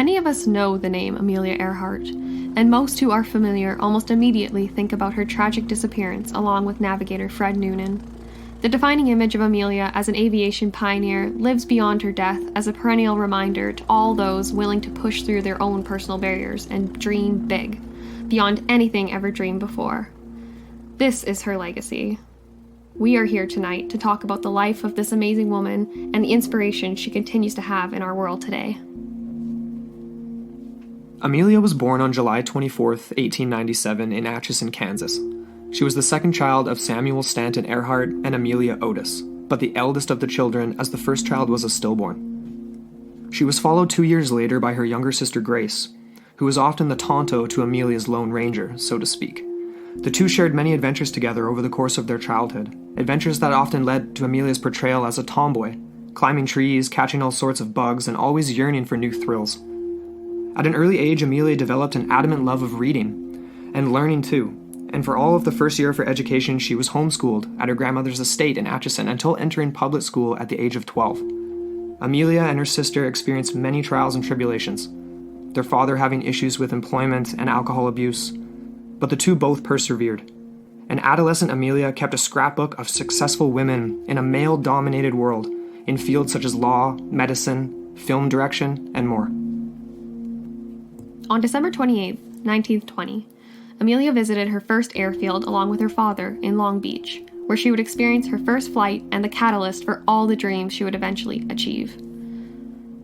Many of us know the name Amelia Earhart, and most who are familiar almost immediately think about her tragic disappearance along with navigator Fred Noonan. The defining image of Amelia as an aviation pioneer lives beyond her death as a perennial reminder to all those willing to push through their own personal barriers and dream big, beyond anything ever dreamed before. This is her legacy. We are here tonight to talk about the life of this amazing woman and the inspiration she continues to have in our world today. Amelia was born on July 24, 1897 in Atchison, Kansas. She was the second child of Samuel Stanton Earhart and Amelia Otis, but the eldest of the children as the first child was a stillborn. She was followed 2 years later by her younger sister Grace, who was often the Tonto to Amelia's Lone Ranger, so to speak. The two shared many adventures together over the course of their childhood, adventures that often led to Amelia's portrayal as a tomboy, climbing trees, catching all sorts of bugs, and always yearning for new thrills. At an early age, Amelia developed an adamant love of reading, and learning too, and for all of the first year of her education, she was homeschooled at her grandmother's estate in Atchison until entering public school at the age of 12. Amelia and her sister experienced many trials and tribulations, their father having issues with employment and alcohol abuse, but the two both persevered. And adolescent Amelia kept a scrapbook of successful women in a male-dominated world in fields such as law, medicine, film direction, and more. On December 28, 1920, Amelia visited her first airfield along with her father in Long Beach, where she would experience her first flight and the catalyst for all the dreams she would eventually achieve.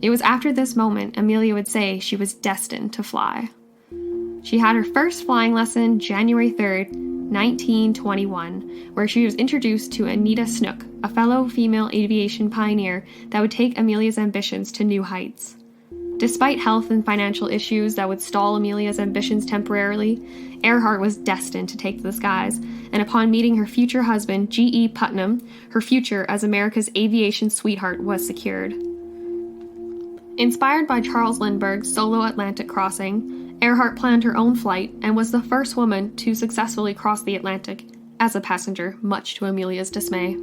It was after this moment Amelia would say she was destined to fly. She had her first flying lesson January 3rd, 1921, where she was introduced to Anita Snook, a fellow female aviation pioneer that would take Amelia's ambitions to new heights. Despite health and financial issues that would stall Amelia's ambitions temporarily, Earhart was destined to take to the skies, and upon meeting her future husband, G.E. Putnam, her future as America's aviation sweetheart was secured. Inspired by Charles Lindbergh's solo Atlantic crossing, Earhart planned her own flight and was the first woman to successfully cross the Atlantic as a passenger, much to Amelia's dismay.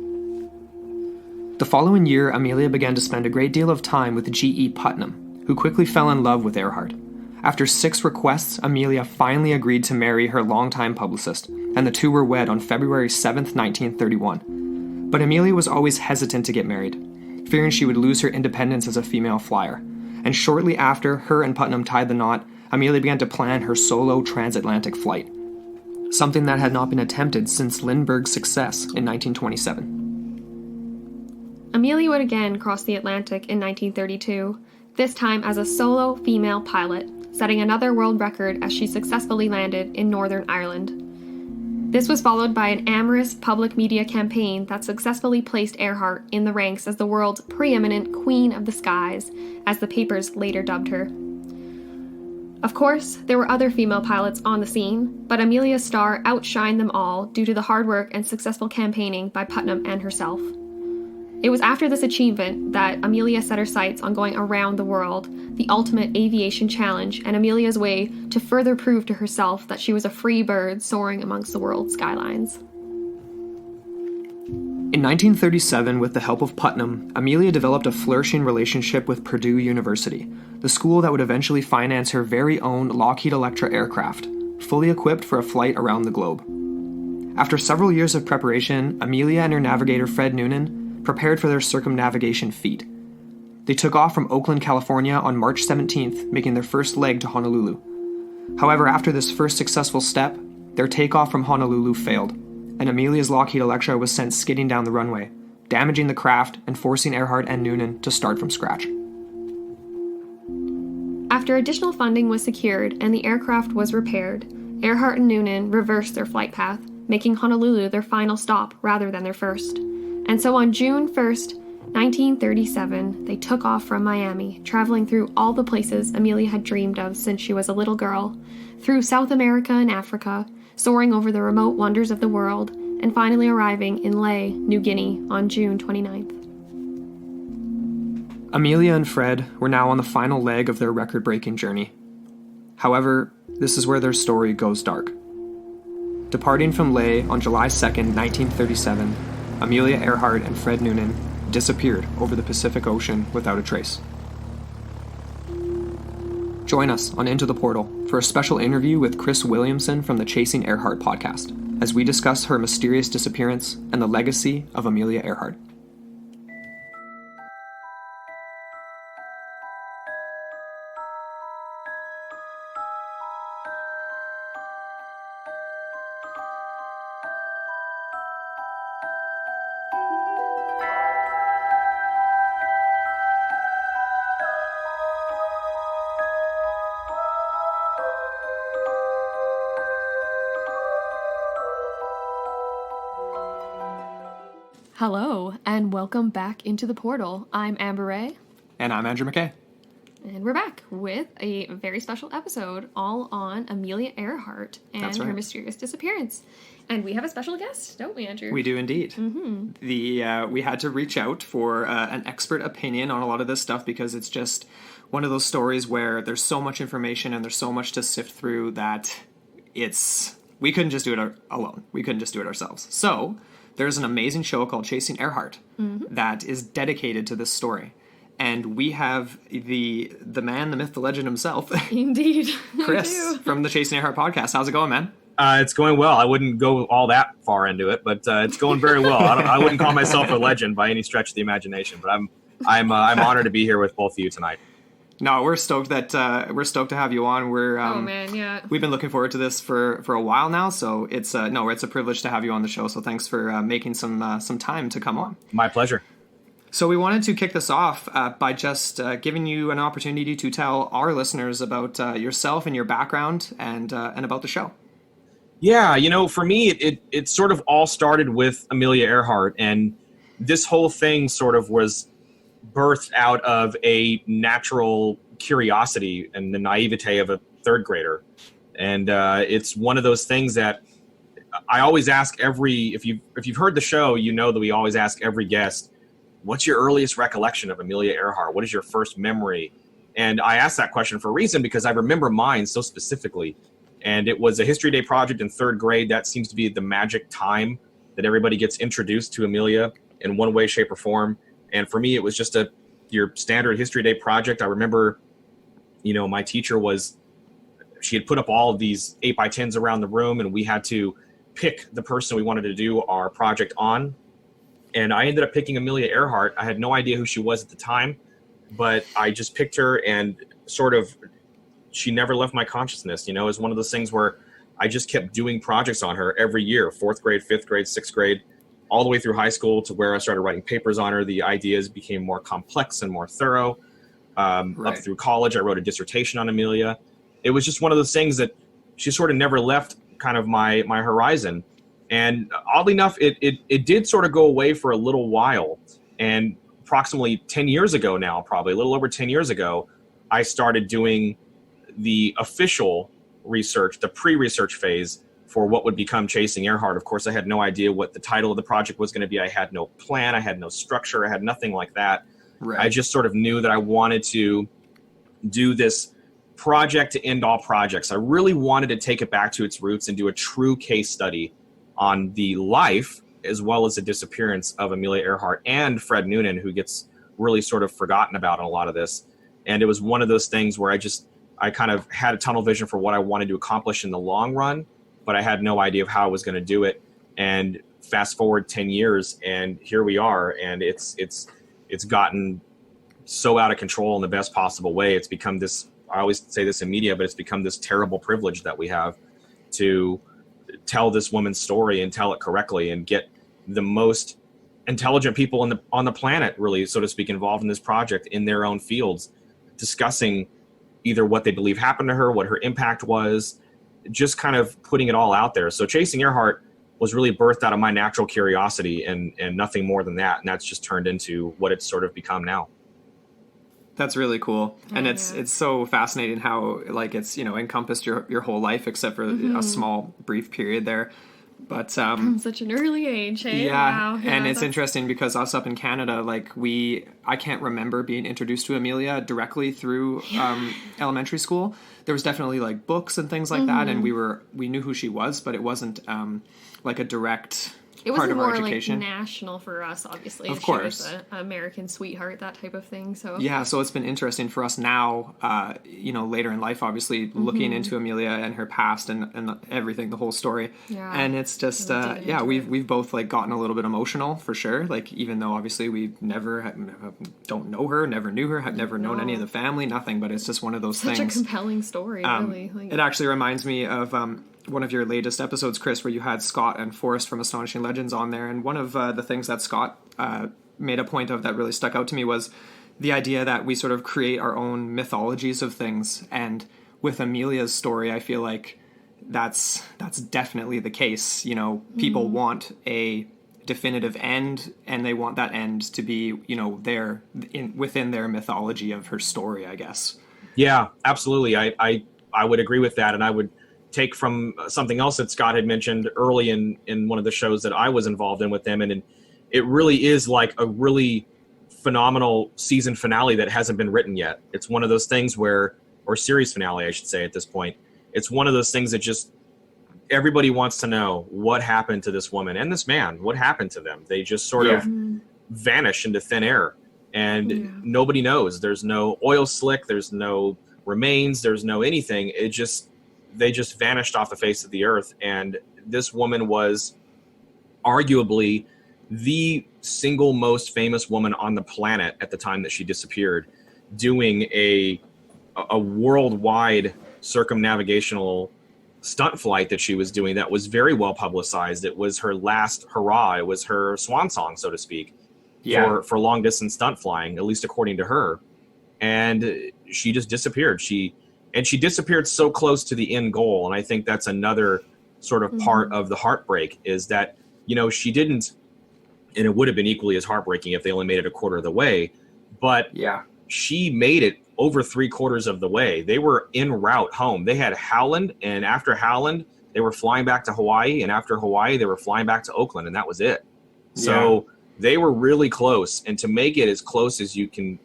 The following year, Amelia began to spend a great deal of time with G.E. Putnam, who quickly fell in love with Earhart. After 6 requests, Amelia finally agreed to marry her longtime publicist, and the two were wed on February 7, 1931. But Amelia was always hesitant to get married, fearing she would lose her independence as a female flyer. And shortly after her and Putnam tied the knot, Amelia began to plan her solo transatlantic flight, something that had not been attempted since Lindbergh's success in 1927. Amelia would again cross the Atlantic in 1932, this time as a solo female pilot, setting another world record as she successfully landed in Northern Ireland. This was followed by an amorous public media campaign that successfully placed Earhart in the ranks as the world's preeminent Queen of the Skies, as the papers later dubbed her. Of course, there were other female pilots on the scene, but Amelia's star outshined them all due to the hard work and successful campaigning by Putnam and herself. It was after this achievement that Amelia set her sights on going around the world, the ultimate aviation challenge, and Amelia's way to further prove to herself that she was a free bird soaring amongst the world's skylines. In 1937, with the help of Putnam, Amelia developed a flourishing relationship with Purdue University, the school that would eventually finance her very own Lockheed Electra aircraft, fully equipped for a flight around the globe. After several years of preparation, Amelia and her navigator Fred Noonan prepared for their circumnavigation feat. They took off from Oakland, California on March 17th, making their first leg to Honolulu. However, after this first successful step, their takeoff from Honolulu failed, and Amelia's Lockheed Electra was sent skidding down the runway, damaging the craft and forcing Earhart and Noonan to start from scratch. After additional funding was secured and the aircraft was repaired, Earhart and Noonan reversed their flight path, making Honolulu their final stop rather than their first. And so on June 1st, 1937, they took off from Miami, traveling through all the places Amelia had dreamed of since she was a little girl, through South America and Africa, soaring over the remote wonders of the world, and finally arriving in Lae, New Guinea on June 29th. Amelia and Fred were now on the final leg of their record-breaking journey. However, this is where their story goes dark. Departing from Lae on July 2nd, 1937, Amelia Earhart and Fred Noonan disappeared over the Pacific Ocean without a trace. Join us on Into the Portal for a special interview with Chris Williamson from the Chasing Earhart podcast as we discuss her mysterious disappearance and the legacy of Amelia Earhart. Hello, and welcome back into the portal. I'm Amber Ray. And I'm Andrew McKay. And we're back with a very special episode all on Amelia Earhart and her mysterious disappearance. And we have a special guest, don't we, Andrew? We do indeed. Mm-hmm. We had to reach out for an expert opinion on a lot of this stuff because it's just one of those stories where there's so much information and there's so much to sift through that we couldn't just do it alone. We couldn't just do it ourselves. So there's an amazing show called Chasing Earhart that is dedicated to this story. And we have the man, the myth, the legend himself. Indeed. Chris from the Chasing Earhart podcast. How's it going, man? It's going well. I wouldn't go all that far into it, but it's going very well. I wouldn't call myself a legend by any stretch of the imagination, but I'm honored to be here with both of you tonight. No, we're stoked to have you on. Oh man, yeah. We've been looking forward to this for a while now, so it's a privilege to have you on the show. So thanks for making some time to come on. My pleasure. So we wanted to kick this off by just giving you an opportunity to tell our listeners about yourself and your background and about the show. Yeah, for me, it sort of all started with Amelia Earhart, and this whole thing sort of was birthed out of a natural curiosity and the naivete of a third grader. And it's one of those things that I always ask if you've heard the show, you know that we always ask every guest, what's your earliest recollection of Amelia Earhart? What is your first memory? And I asked that question for a reason because I remember mine so specifically. And it was a History Day project in third grade. That seems to be the magic time that everybody gets introduced to Amelia in one way, shape, or form. And for me, it was just your standard History Day project. I remember, my teacher she had put up all of these 8x10s around the room, and we had to pick the person we wanted to do our project on. And I ended up picking Amelia Earhart. I had no idea who she was at the time, but I just picked her, and sort of she never left my consciousness. It was one of those things where I just kept doing projects on her every year, 4th grade, 5th grade, 6th grade, all the way through high school to where I started writing papers on her. The ideas became more complex and more thorough. Up through college, I wrote a dissertation on Amelia. It was just one of those things that she sort of never left kind of my horizon. And oddly enough, it did sort of go away for a little while. And approximately 10 years ago now, probably a little over 10 years ago, I started doing the official research, the pre-research phase for what would become Chasing Earhart. Of course, I had no idea what the title of the project was going to be. I had no plan. I had no structure. I had nothing like that. Right. I just sort of knew that I wanted to do this project to end all projects. I really wanted to take it back to its roots and do a true case study on the life as well as the disappearance of Amelia Earhart and Fred Noonan, who gets really sort of forgotten about in a lot of this. And it was one of those things where I kind of had a tunnel vision for what I wanted to accomplish in the long run, but I had no idea of how I was going to do it. And fast forward 10 years and here we are. And it's gotten so out of control in the best possible way. It's become this, I always say this in media, but it's become this terrible privilege that we have to tell this woman's story and tell it correctly and get the most intelligent people on the planet, really, so to speak, involved in this project in their own fields, discussing either what they believe happened to her, what her impact was, just kind of putting it all out there. So Chasing Earhart was really birthed out of my natural curiosity and nothing more than that. And that's just turned into what it's sort of become now. That's really cool. And it's so fascinating how it's, encompassed your whole life except for a small brief period there. But such an early age, hey? Yeah. Wow. And it's interesting because us up in Canada, I can't remember being introduced to Amelia directly through elementary school. There was definitely books and things like that, and we knew who she was, but it wasn't a direct It was part of our more education. like national for us, obviously. Of She course. was an American sweetheart, that type of thing. So Yeah, so it's been interesting for us now, later in life, obviously, looking into Amelia and her past and everything, the whole story. Yeah. And it's just, Really digging into it. we've both like gotten a little bit emotional for sure. Like, even though obviously we don't know her, never knew her, have never known any of the family, nothing, but it's just one of those such things. a compelling story, really. Like, It actually reminds me of one of your latest episodes, Chris, where you had Scott and Forrest from Astonishing Legends on there. And one of the things that Scott made a point of that really stuck out to me was the idea that we sort of create our own mythologies of things. And with Amelia's story, I feel like that's definitely the case. You know, people want a definitive end, and they want that end to be, within their mythology of her story, I guess. Yeah, absolutely. I would agree with that, and I would take from something else that Scott had mentioned early in one of the shows that I was involved in with them, and it really is like a really phenomenal season finale that hasn't been written yet. It's one of those things or series finale, I should say at this point. It's one of those things that just everybody wants to know what happened to this woman and this man. What happened to them? They just sort of vanish into thin air, and nobody knows. There's no oil slick. There's no remains. There's no anything. They just vanished off the face of the earth. And this woman was arguably the single most famous woman on the planet at the time that she disappeared, doing a worldwide circumnavigational stunt flight that she was doing that was very well publicized. It was her last hurrah. It was her swan song, so to speak, for long distance stunt flying, at least according to her. And she just disappeared. She disappeared so close to the end goal. And I think that's another sort of part of the heartbreak, is that, she didn't, and it would have been equally as heartbreaking if they only made it a quarter of the way, but she made it over 3/4 of the way. They were en route home. They had Howland, and after Howland, they were flying back to Hawaii, and after Hawaii, they were flying back to Oakland, and that was it. So they were really close, and to make it as close as you can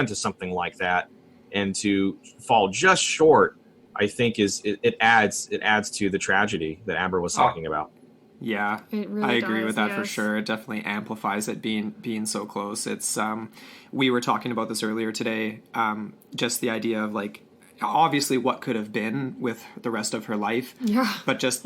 to something like that, and to fall just short, I think it adds to the tragedy that Amber was talking about. Yeah, it really I agree does, with that for yes. sure. It definitely amplifies it being so close. It's we were talking about this earlier today. Just the idea of like, obviously what could have been with the rest of her life. Yeah. But just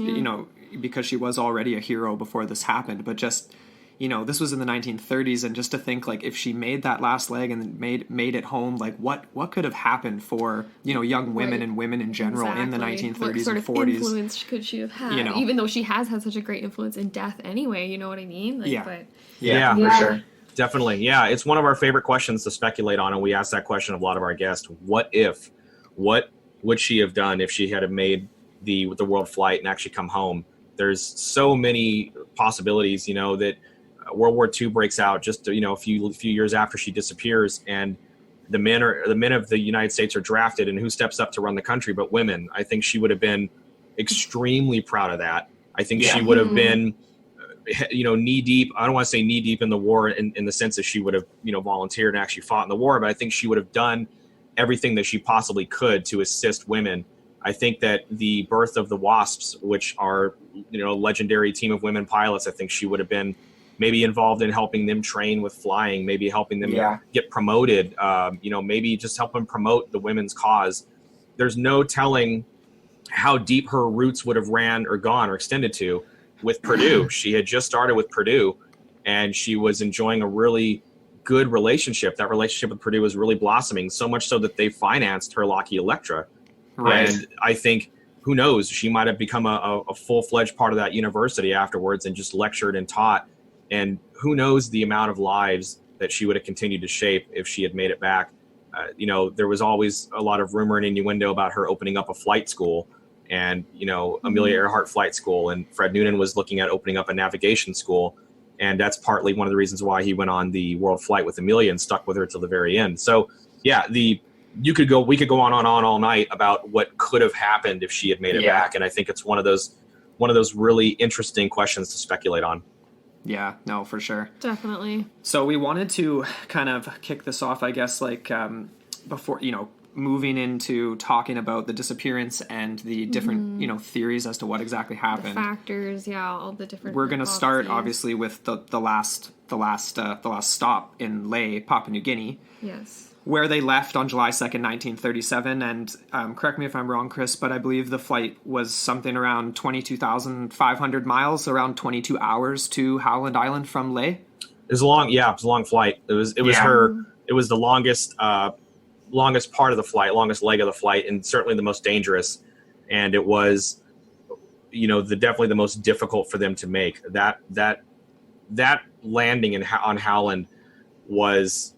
because she was already a hero before this happened. But just this was in the 1930s, and just to think like if she made that last leg and made it home, like what could have happened for young women and women in general in the 1930s what sort and of 40s. influence could she have had? Even though she has had such a great influence in death anyway, you know what I mean? Like, Yeah. Yeah, for sure. Definitely. Yeah, it's one of our favorite questions to speculate on, and we ask that question of a lot of our guests. What would she have done if she had made the world flight and actually come home? There's so many possibilities, that World War II breaks out just a few years after she disappears, and the men of the United States are drafted, and who steps up to run the country but women? I think she would have been extremely proud of that. I think she would have been knee deep. I don't want to say knee deep in the war in the sense that she would have volunteered and actually fought in the war, but I think she would have done everything that she possibly could to assist women. I think that the birth of the Wasps, which are a legendary team of women pilots, I think she would have been maybe involved in helping them train with flying, maybe helping them get promoted, maybe just help them promote the women's cause. There's no telling how deep her roots would have ran or gone or extended to with Purdue. She had just started with Purdue, and she was enjoying a really good relationship. That relationship with Purdue was really blossoming, so much so that they financed her Lockheed Electra. Right. And I think, who knows, she might have become a full-fledged part of that university afterwards and just lectured and taught. And who knows the amount of lives that she would have continued to shape if she had made it back. There was always a lot of rumor and innuendo about her opening up a flight school, and, Amelia Earhart Flight School, and Fred Noonan was looking at opening up a navigation school. And that's partly one of the reasons why he went on the world flight with Amelia and stuck with her till the very end. So yeah, we could go on all night about what could have happened if she had made it back. And I think it's one of those really interesting questions to speculate on. Yeah, no, for sure. Definitely. So we wanted to kind of kick this off, I guess, like before, moving into talking about the disappearance and the different, theories as to what exactly happened. The factors, all the different. We're going to start obviously with the last stop in Lae, Papua New Guinea. Yes. Where they left on July 2nd, 1937, and correct me if I'm wrong, Chris, but I believe the flight was something around 22,500 miles, around 22 hours to Howland Island from Lae. It was a long flight. It was the longest part of the flight, longest leg of the flight, and certainly the most dangerous. And it was, definitely the most difficult for them to make. That landing on Howland was,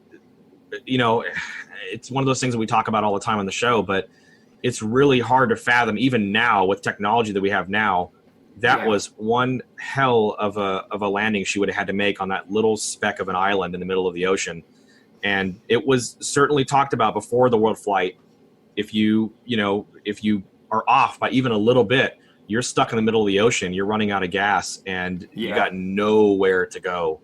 it's one of those things that we talk about all the time on the show, but it's really hard to fathom even now with technology that we have now. That was one hell of a landing she would have had to make on that little speck of an island in the middle of the ocean. And it was certainly talked about before the world flight. If you are off by even a little bit, you're stuck in the middle of the ocean, you're running out of gas, and you got nowhere to go.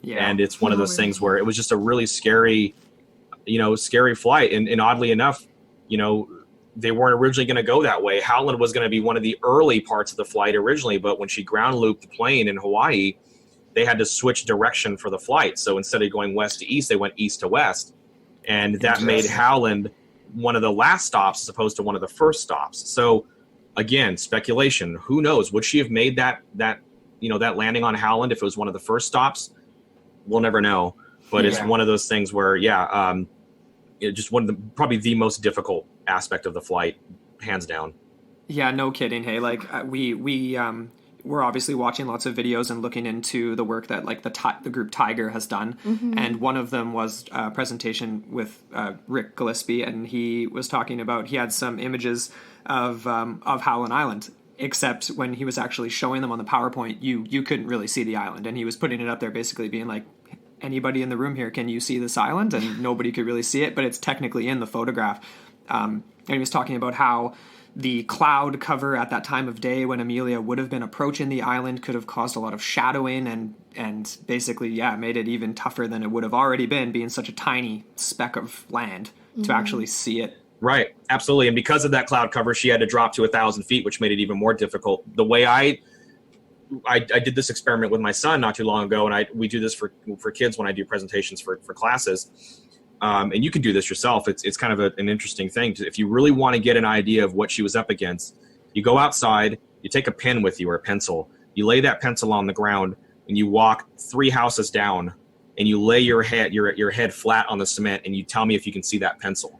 Yeah. And it's one of those things where it was just a really scary flight. And oddly enough, they weren't originally going to go that way. Howland was going to be one of the early parts of the flight originally, but when she ground looped the plane in Hawaii, they had to switch direction for the flight. So instead of going west to east, they went east to west. And that made Howland one of the last stops as opposed to one of the first stops. So again, speculation, who knows? Would she have made that landing on Howland if it was one of the first stops? We'll never know. But it's one of those things where, just one of probably the most difficult aspect of the flight, hands down. Yeah, no kidding. Hey, like we're obviously watching lots of videos and looking into the work that like the group Tiger has done, and one of them was a presentation with Rick Gillespie, and he was talking about he had some images of Howland Island. Except when he was actually showing them on the PowerPoint, you couldn't really see the island, and he was putting it up there basically being like, anybody in the room here, can you see this island? And nobody could really see it, but it's technically in the photograph. And he was talking about how the cloud cover at that time of day when Amelia would have been approaching the island could have caused a lot of shadowing and basically, made it even tougher than it would have already been, being such a tiny speck of land to actually see it. Right, absolutely. And because of that cloud cover, she had to drop to 1,000 feet, which made it even more difficult. The way I did this experiment with my son not too long ago, and we do this for kids when I do presentations for classes. And you can do this yourself. It's kind of an interesting thing. If you really want to get an idea of what she was up against, you go outside, you take a pen with you or a pencil, you lay that pencil on the ground, and you walk 3 houses down, and you lay your head flat on the cement, and you tell me if you can see that pencil.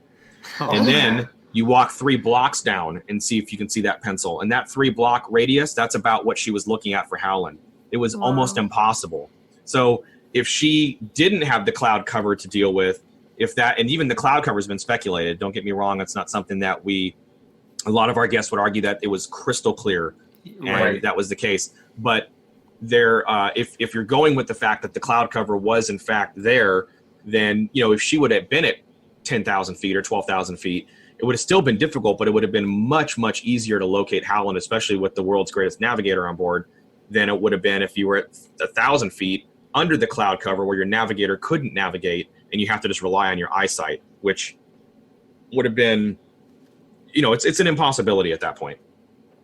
And then you walk 3 blocks down and see if you can see that pencil. And that 3-block radius, that's about what she was looking at for Howland. It was almost impossible. So if she didn't have the cloud cover to deal with, and even the cloud cover has been speculated, don't get me wrong, it's not something that a lot of our guests would argue that it was crystal clear, and that was the case. But if you're going with the fact that the cloud cover was in fact there, then, if she would have been at 10,000 feet or 12,000 feet, it would have still been difficult, but it would have been much, much easier to locate Howland, especially with the world's greatest navigator on board, than it would have been if you were at 1,000 feet under the cloud cover where your navigator couldn't navigate and you have to just rely on your eyesight, which would have been, it's an impossibility at that point.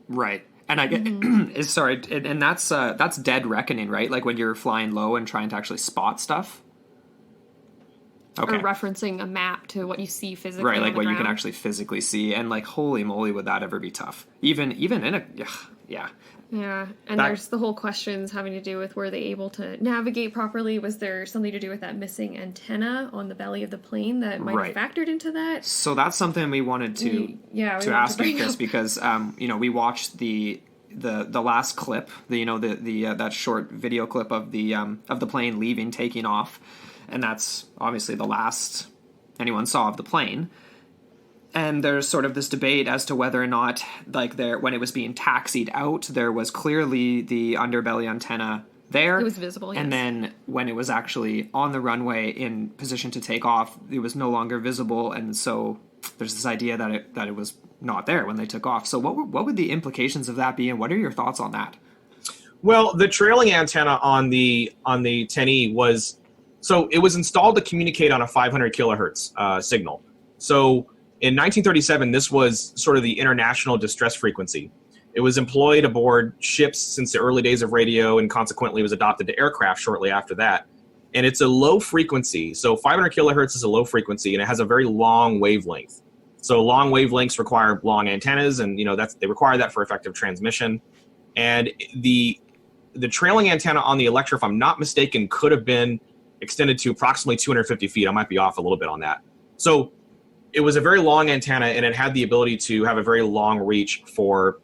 Right. And I get, sorry, and that's dead reckoning, right? Like when you're flying low and trying to actually spot stuff. Okay. Or referencing a map to what you see physically. Right, like on the what ground. You can actually physically see, and like, holy moly, would that ever be tough? Even in a, yeah. Yeah, and there's the whole questions having to do with were they able to navigate properly? Was there something to do with that missing antenna on the belly of the plane that might have factored into that? So that's something we wanted to ask you, Chris, because we watched the last clip, that short video clip of the plane taking off. And that's obviously the last anyone saw of the plane. And there's sort of this debate as to whether or not, when it was being taxied out, there was clearly the underbelly antenna there. It was visible, yes. And then when it was actually on the runway in position to take off, it was no longer visible. And so there's this idea that it was not there when they took off. So what would the implications of that be, and what are your thoughts on that? Well, the trailing antenna on the 10E was... So it was installed to communicate on a 500 kilohertz signal. So in 1937, this was sort of the international distress frequency. It was employed aboard ships since the early days of radio, and consequently was adopted to aircraft shortly after that. And it's a low frequency. So 500 kilohertz is a low frequency, and it has a very long wavelength. So long wavelengths require long antennas, and they require that for effective transmission. And the trailing antenna on the Electra, if I'm not mistaken, could have been extended to approximately 250 feet. I might be off a little bit on that. So it was a very long antenna, and it had the ability to have a very long reach for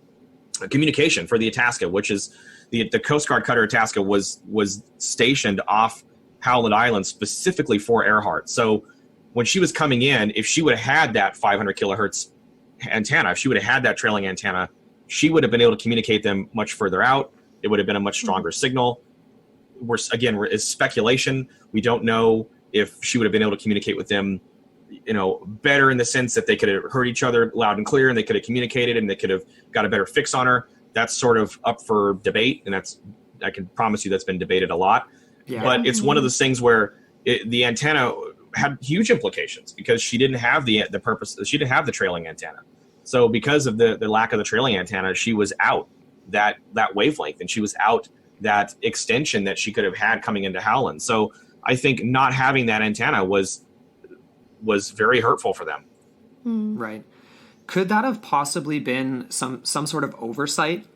communication for the Itasca, which is the Coast Guard cutter Itasca was stationed off Howland Island specifically for Earhart. So when she was coming in, if she would have had that 500 kilohertz antenna, if she would have had that trailing antenna, she would have been able to communicate them much further out. It would have been a much stronger signal. It's speculation. We don't know if she would have been able to communicate with them, better in the sense that they could have heard each other loud and clear, and they could have communicated, and they could have got a better fix on her. That's sort of up for debate, and I can promise you that's been debated a lot. Yeah. But it's one of those things where the antenna had huge implications because she didn't have the purpose. She didn't have the trailing antenna. So because of the lack of the trailing antenna, she was out that wavelength, and she was out that extension that she could have had coming into Howland. So I think not having that antenna was very hurtful for them. Right. Could that have possibly been some sort of oversight?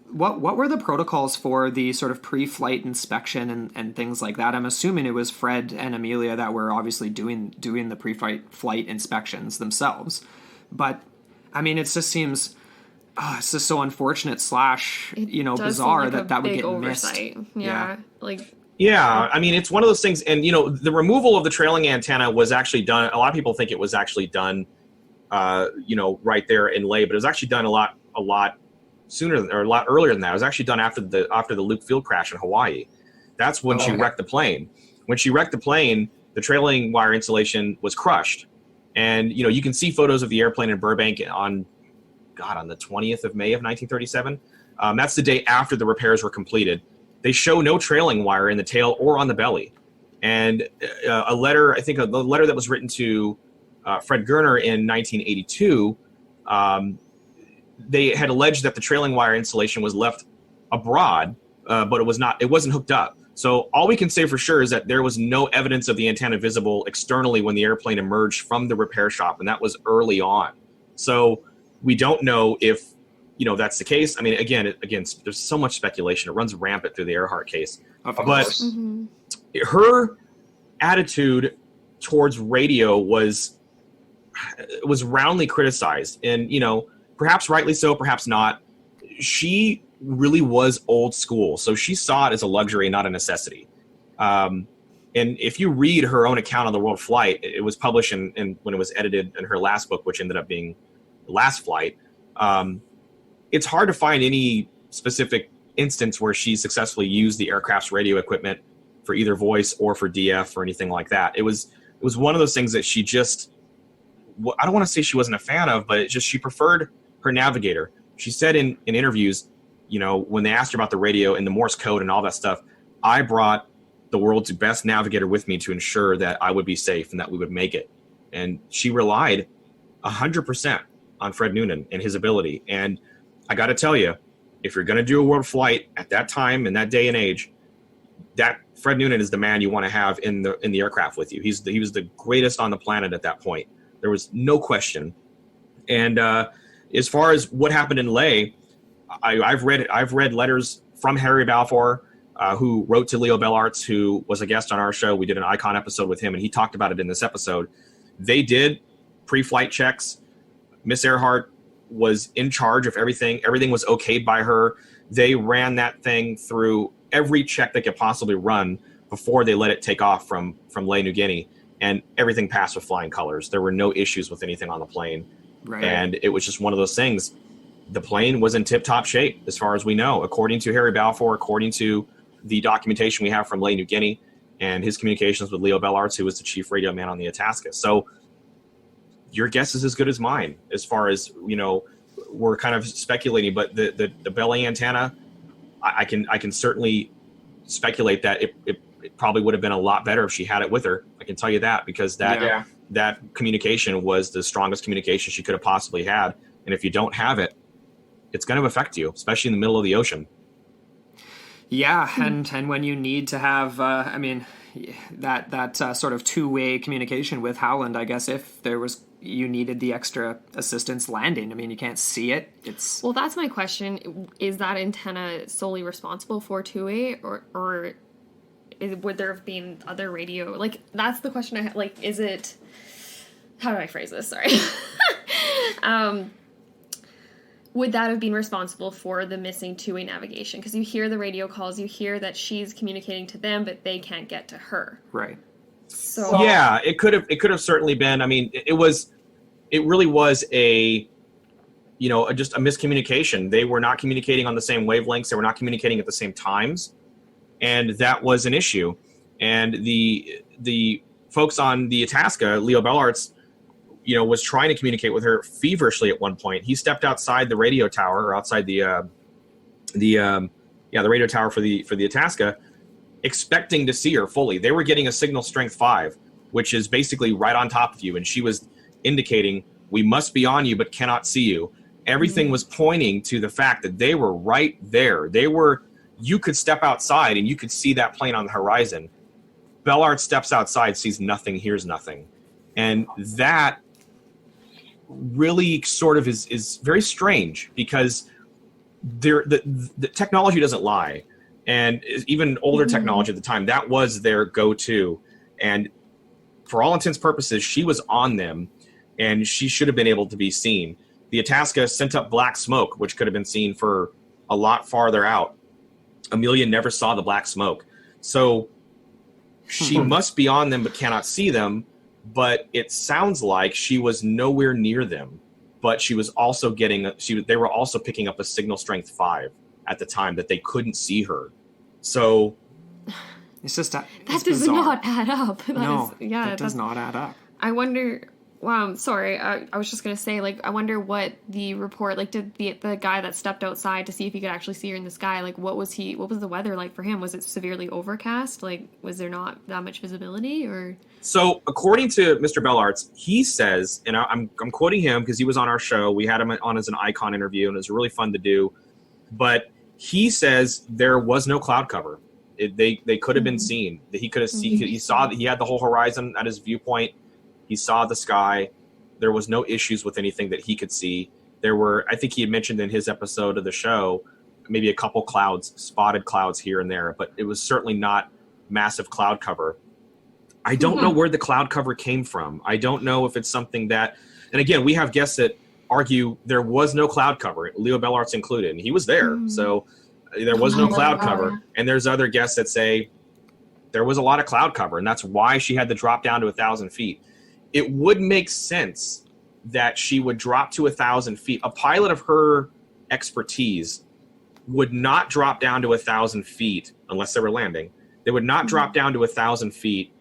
What were the protocols for the sort of pre-flight inspection and things like that? I'm assuming it was Fred and Amelia that were obviously doing the pre-flight inspections themselves. But I mean, it just seems it's just so unfortunate / bizarre that would get oversight. missed. Yeah. I mean, it's one of those things, and the removal of the trailing antenna was actually done. A lot of people think it was actually done, right there in Leh, but it was actually done a lot sooner or a lot earlier than that. It was actually done after the Luke field crash in Hawaii. That's when she wrecked the plane. When she wrecked the plane, the trailing wire insulation was crushed, and you can see photos of the airplane in Burbank on the 20th of May of 1937. That's the day after the repairs were completed. They show no trailing wire in the tail or on the belly. And a letter that was written to Fred Gerner in 1982, they had alleged that the trailing wire insulation was left abroad, but it wasn't hooked up. So all we can say for sure is that there was no evidence of the antenna visible externally when the airplane emerged from the repair shop, and that was early on. So we don't know if that's the case. I mean, again, there's so much speculation. It runs rampant through the Earhart case. But her attitude towards radio was roundly criticized, and perhaps rightly so, perhaps not. She really was old school, so she saw it as a luxury, not a necessity. And if you read her own account of the world flight, it was published in when it was edited in her last book, which ended up being The Last Flight. It's hard to find any specific instance where she successfully used the aircraft's radio equipment for either voice or for DF or anything like that. It was one of those things that she just, I don't want to say she wasn't a fan of, but she preferred her navigator. She said in interviews, when they asked her about the radio and the Morse code and all that stuff, I brought the world's best navigator with me to ensure that I would be safe and that we would make it. And she relied 100% on Fred Noonan and his ability. And I got to tell you, if you're going to do a world flight at that time in that day and age, that Fred Noonan is the man you want to have in the aircraft with you. He was the greatest on the planet at that point. There was no question. And as far as what happened in Leh, I've read letters from Harry Balfour, who wrote to Leo Bellarts, who was a guest on our show. We did an Icon episode with him, and he talked about it in this episode. They did pre-flight checks. Miss Earhart was in charge of everything. Everything was okayed by her. They ran that thing through every check they could possibly run before they let it take off from Leh, New Guinea, and everything passed with flying colors. There were no issues with anything on the plane. Right. And it was just one of those things. The plane was in tip-top shape, as far as we know, according to Harry Balfour, according to the documentation we have from Leh, New Guinea, and his communications with Leo Bellarts, who was the chief radio man on the Itasca. So your guess is as good as mine, as far as, we're kind of speculating, but the belly antenna, I can certainly speculate that it probably would have been a lot better if she had it with her. I can tell you that, because that that communication was the strongest communication she could have possibly had. And if you don't have it, it's going to affect you, especially in the middle of the ocean. Yeah, and when you need to have, that sort of two-way communication with Howland, I guess if you needed the extra assistance landing. I mean, you can't see it. Well, that's my question. Is that antenna solely responsible for two-way, or would there have been other radio? Like, that's the question I have. Like, is it... How do I phrase this? Sorry. Would that have been responsible for the missing two-way navigation? Because you hear the radio calls, you hear that she's communicating to them, but they can't get to her. Right. So yeah, it could have certainly been. I mean, it really was just a miscommunication. They were not communicating on the same wavelengths. They were not communicating at the same times, and that was an issue. And the folks on the Itasca, Leo Bellart's, was trying to communicate with her feverishly at one point. He stepped outside the radio tower, or outside the radio tower for the Itasca, expecting to see her fully. They were getting a signal strength 5, which is basically right on top of you, and she was indicating, we must be on you but cannot see you. Everything was pointing to the fact that they were right there. You could step outside and you could see that plane on the horizon. Bellart steps outside, sees nothing, hears nothing. And that really sort of is very strange, because the technology doesn't lie. And even older technology at the time, that was their go-to. And for all intents and purposes, she was on them, and she should have been able to be seen. The Itasca sent up black smoke, which could have been seen for a lot farther out. Amelia never saw the black smoke. So she must be on them but cannot see them. But it sounds like she was nowhere near them. But she was also they were also picking up a signal strength 5 at the time that they couldn't see her. So it's just that does not add up. That does not add up. I wonder. Wow, sorry. I was just gonna say, like, I wonder what the report, like, did the guy that stepped outside to see if he could actually see her in the sky, like, what was the weather like for him? Was it severely overcast? Like, was there not that much visibility, or? So, according to Mr. Bellart's, he says, and I'm quoting him because he was on our show. We had him on as an icon interview, and it was really fun to do. But he says there was no cloud cover. They could have been seen. He could have seen. He saw that he had the whole horizon at his viewpoint. He saw the sky. There was no issues with anything that he could see. There were, I think he had mentioned in his episode of the show, maybe a couple spotted clouds here and there, but it was certainly not massive cloud cover. I don't know where the cloud cover came from. I don't know if it's something that, and again, we have guests that argue there was no cloud cover, Leo Bellart's included, and he was there. So there was no cloud cover. And there's other guests that say there was a lot of cloud cover, and that's why she had to drop down to 1,000 feet. It would make sense that she would drop to 1,000 feet. A pilot of her expertise would not drop down to 1,000 feet unless they were landing. They would not drop down to 1,000 feet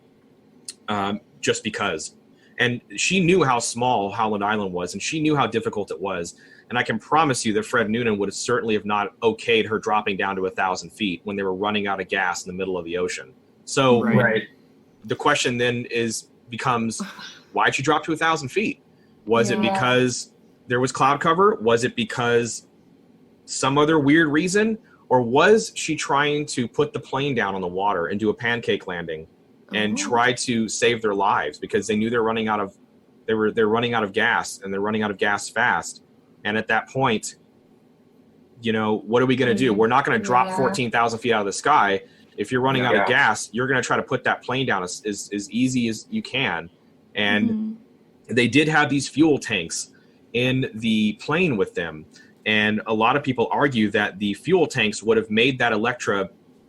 just because. And she knew how small Howland Island was, and she knew how difficult it was. And I can promise you that Fred Noonan would certainly have not okayed her dropping down to 1,000 feet when they were running out of gas in the middle of the ocean. So the question then becomes, why'd she drop to 1,000 feet? Was it because there was cloud cover? Was it because some other weird reason? Or was she trying to put the plane down on the water and do a pancake landing and try to save their lives, because they knew they're running out of gas, and they're running out of gas fast. And at that point, what are we going to do? We're not going to drop 14,000 feet out of the sky. If you're running out of gas, you're going to try to put that plane down as easy as you can. And they did have these fuel tanks in the plane with them. And a lot of people argue that the fuel tanks would have made that Electra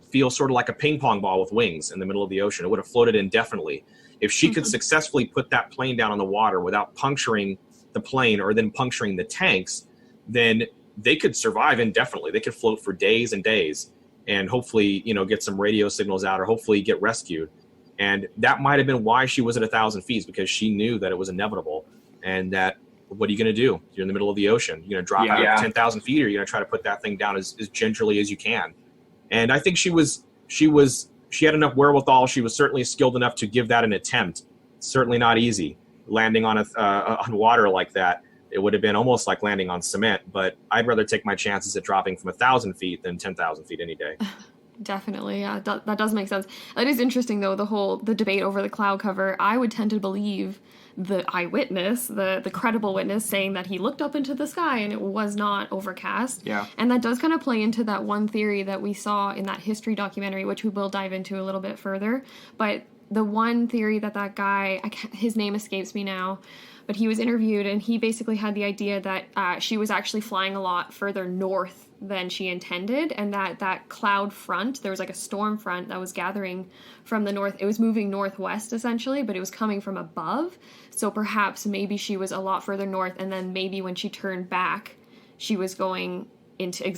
feel sort of like a ping pong ball with wings in the middle of the ocean. It would have floated indefinitely. If she could successfully put that plane down on the water without puncturing the plane or then puncturing the tanks, then they could survive indefinitely. They could float for days and days and hopefully, get some radio signals out, or hopefully get rescued. And that might have been why she was at 1,000 feet, because she knew that it was inevitable, and that, what are you going to do? You're in the middle of the ocean. You're going to drop out of 10,000 feet, or you're going to try to put that thing down as gingerly as you can. And I think she had enough wherewithal. She was certainly skilled enough to give that an attempt. Certainly not easy. landing on on water like that. It would have been almost like landing on cement, but I'd rather take my chances at dropping from 1,000 feet than 10,000 feet any day. Definitely, yeah, that does make sense. That is interesting, though, the debate over the cloud cover. I would tend to believe the eyewitness, the credible witness, saying that he looked up into the sky and it was not overcast. Yeah. And that does kind of play into that one theory that we saw in that history documentary, which we will dive into a little bit further. But the one theory that guy, his name escapes me now, but he was interviewed and he basically had the idea that she was actually flying a lot further north than she intended, and that cloud front, there was like a storm front that was gathering from the north. It was moving northwest essentially, but it was coming from above. So perhaps maybe she was a lot further north, and then maybe when she turned back, she was going into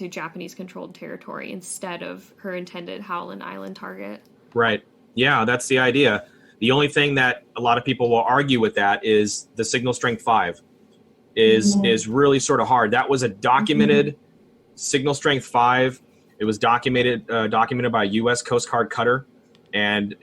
Japanese controlled territory instead of her intended Howland Island target. Right. Yeah, that's the idea. The only thing that a lot of people will argue with that is the signal strength 5 is really sort of hard. That was a documented signal strength 5. It was documented by a U.S. Coast Guard cutter, and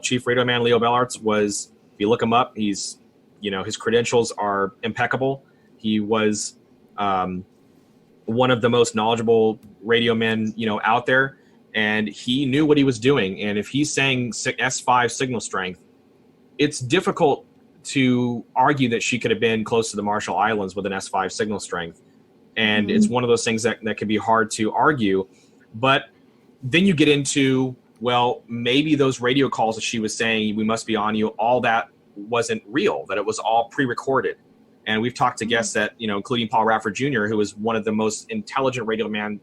Chief Radio Man Leo Bellart's was, if you look him up, he's, his credentials are impeccable. He was one of the most knowledgeable radio men, out there. And he knew what he was doing. And if he's saying S5 signal strength, it's difficult to argue that she could have been close to the Marshall Islands with an S5 signal strength. And it's one of those things that can be hard to argue. But then you get into, well, maybe those radio calls that she was saying, we must be on you, all that wasn't real, that it was all pre-recorded. And we've talked to guests that, including Paul Radford Jr., who was one of the most intelligent radio men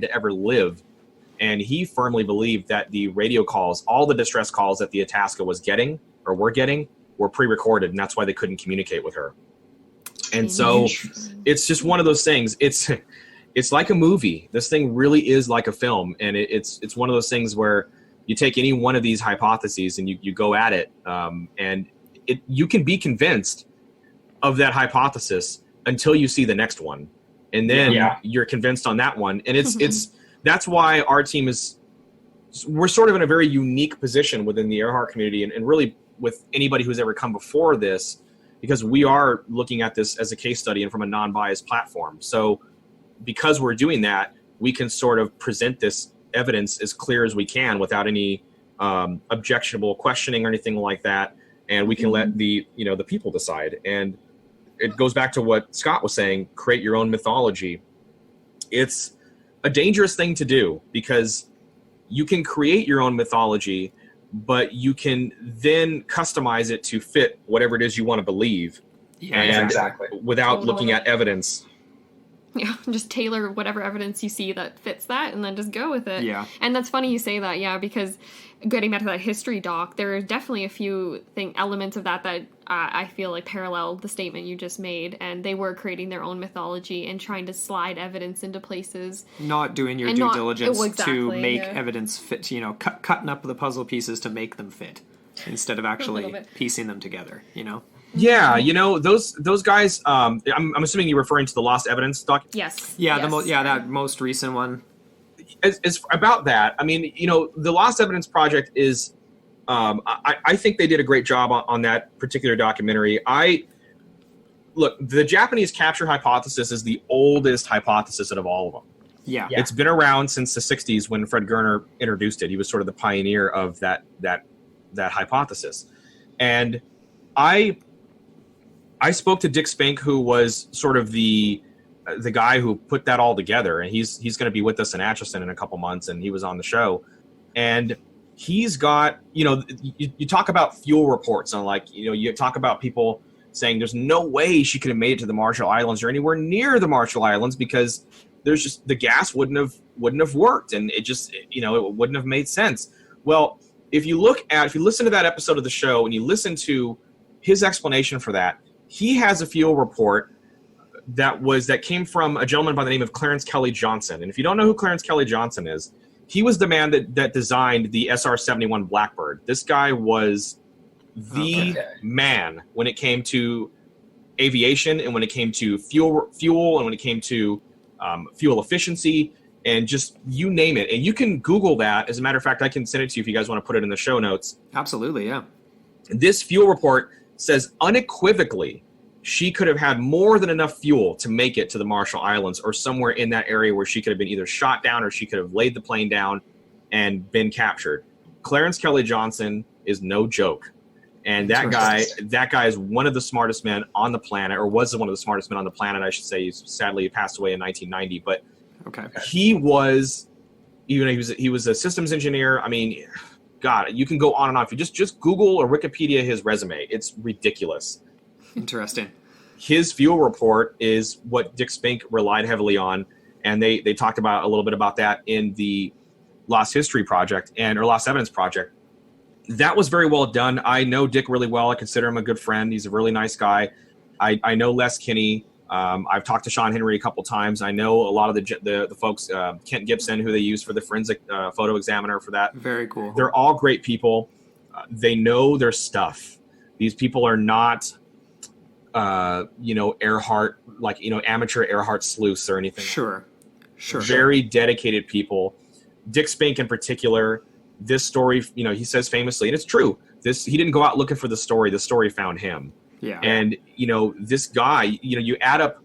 to ever live. And he firmly believed that the radio calls, all the distress calls that the Itasca were getting, were pre-recorded, and that's why they couldn't communicate with her. And so it's just one of those things. It's like a movie. This thing really is like a film, and it's one of those things where you take any one of these hypotheses and you go at it, and you can be convinced of that hypothesis until you see the next one, and then you're convinced on that one, and it's. That's why our team we're sort of in a very unique position within the Earhart community, and really with anybody who's ever come before this, because we are looking at this as a case study and from a non-biased platform. So because we're doing that, we can sort of present this evidence as clear as we can without any objectionable questioning or anything like that. And we can let the people decide. And it goes back to what Scott was saying, create your own mythology. It's a dangerous thing to do, because you can create your own mythology, but you can then customize it to fit whatever it is you want to believe. Yeah, exactly. Without looking at evidence. Yeah, just tailor whatever evidence you see that fits that, and then just go with it. Yeah. And that's funny you say that, yeah, because getting back to that history doc, there are definitely a few elements of that I feel like parallel the statement you just made, and they were creating their own mythology and trying to slide evidence into places. Not doing your due diligence to make yeah. evidence fit, cutting up the puzzle pieces to make them fit, instead of actually piecing them together, Yeah, those guys. I'm assuming you're referring to the Lost Evidence doc. Yes. Yeah, yes. That most recent one. It's about that. I mean, the Lost Evidence Project is. I think they did a great job on that particular documentary. Look, the Japanese capture hypothesis is the oldest hypothesis out of all of them. Yeah. It's been around since the '60s when Fred Gerner introduced it. He was sort of the pioneer of that hypothesis, and I spoke to Dick Spink, who was sort of the guy who put that all together, and he's going to be with us in Atchison in a couple months, and he was on the show. And he's got, you talk about fuel reports, and you talk about people saying there's no way she could have made it to the Marshall Islands or anywhere near the Marshall Islands, because there's just, the gas wouldn't have worked, and it just, it wouldn't have made sense. Well, if you listen to that episode of the show and you listen to his explanation for that, he has a fuel report that came from a gentleman by the name of Clarence Kelly Johnson. And if you don't know who Clarence Kelly Johnson is, he was the man that designed the SR-71 Blackbird. This guy was the man when it came to aviation, and when it came to fuel, and when it came to fuel efficiency, and just you name it. And you can Google that. As a matter of fact, I can send it to you if you guys want to put it in the show notes. Absolutely, yeah. This fuel report says unequivocally she could have had more than enough fuel to make it to the Marshall Islands or somewhere in that area where she could have been either shot down or she could have laid the plane down and been captured. Clarence Kelly Johnson is no joke. And that guy is one of the smartest men on the planet, or was one of the smartest men on the planet, I should say. He's sadly passed away in 1990. But he was, he was a systems engineer. I mean, God, you can go on and on. If you just Google or Wikipedia his resume, it's ridiculous. Interesting. His fuel report is what Dick Spink relied heavily on, and they talked about a little bit about that in the Lost History Project or Lost Evidence Project. That was very well done. I know Dick really well. I consider him a good friend. He's a really nice guy. I know Les Kinney. I've talked to Sean Henry a couple times. I know a lot of the folks, Kent Gibson, who they use for the forensic photo examiner for that. Very cool. They're all great people. They know their stuff. These people are not Earhart, amateur Earhart sleuths or anything. Sure. Very dedicated people. Dick Spink in particular, this story, he says famously, and it's true, he didn't go out looking for the story found him. Yeah. And, this guy, you add up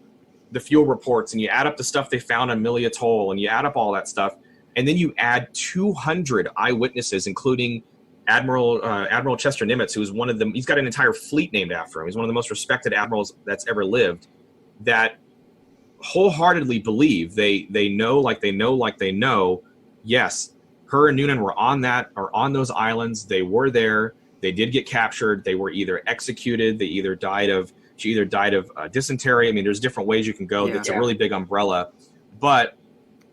the fuel reports and you add up the stuff they found on Amelia Atoll and you add up all that stuff, and then you add 200 eyewitnesses, including Admiral Chester Nimitz, who is one of them. He's got an entire fleet named after him. He's one of the most respected admirals that's ever lived, that wholeheartedly believe they know. Yes, her and Noonan were on those islands. They were there. They did get captured. They were either executed. She either died of dysentery. I mean, there's different ways you can go. It's a really big umbrella. But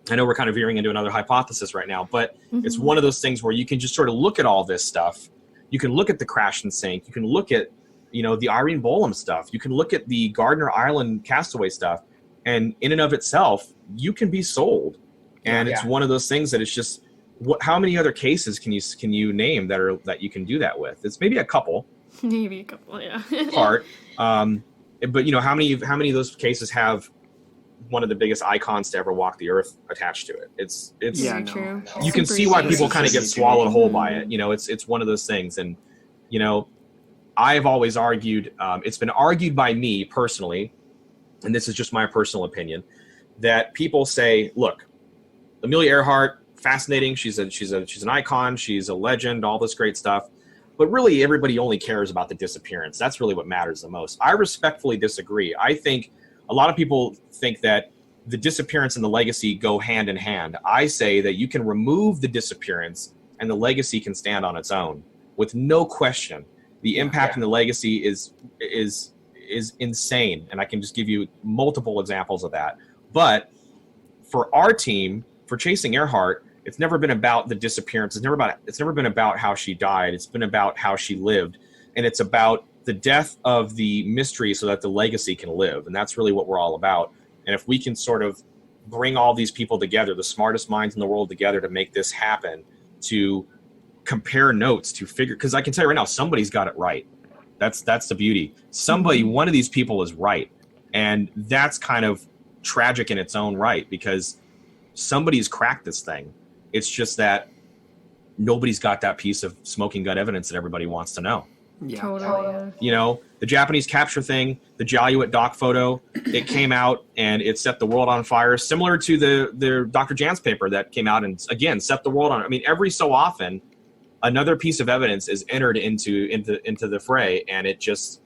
I know we're kind of veering into another hypothesis right now, but it's one of those things where you can just sort of look at all this stuff. You can look at the crash and sink. You can look at, the Irene Bolam stuff. You can look at the Gardner Island castaway stuff. And in and of itself, you can be sold. And it's one of those things that it's just, how many other cases can you name that you can do that with? It's maybe a couple. Yeah. Part. But how many of those cases have one of the biggest icons to ever walk the earth attached to it? It's true. You can see why people kind of get swallowed whole by it. It's one of those things. And I've always argued, it's been argued by me personally, and this is just my personal opinion, that people say, look, Amelia Earhart, fascinating. She's an icon. She's a legend. All this great stuff. But really, everybody only cares about the disappearance. That's really what matters the most. I respectfully disagree. I think a lot of people think that the disappearance and the legacy go hand in hand. I say that you can remove the disappearance and the legacy can stand on its own with no question. The impact and the legacy is insane, and I can just give you multiple examples of that. But for our team, for Chasing Earhart, it's never been about the disappearance. It's never been about how she died. It's been about how she lived, and it's about the death of the mystery so that the legacy can live. And that's really what we're all about. And if we can sort of bring all these people together, the smartest minds in the world together to make this happen, to compare notes, to figure, because I can tell you right now, somebody's got it right. That's the beauty. One of these people is right. And that's kind of tragic in its own right, because somebody's cracked this thing. It's just that nobody's got that piece of smoking gun evidence that everybody wants to know. Yeah. Totally. The Japanese capture thing, the Jaluit doc photo, it came out and it set the world on fire, similar to the Dr. Jan's paper that came out and, again, set the world on. I mean, every so often, another piece of evidence is entered into the fray, and it just...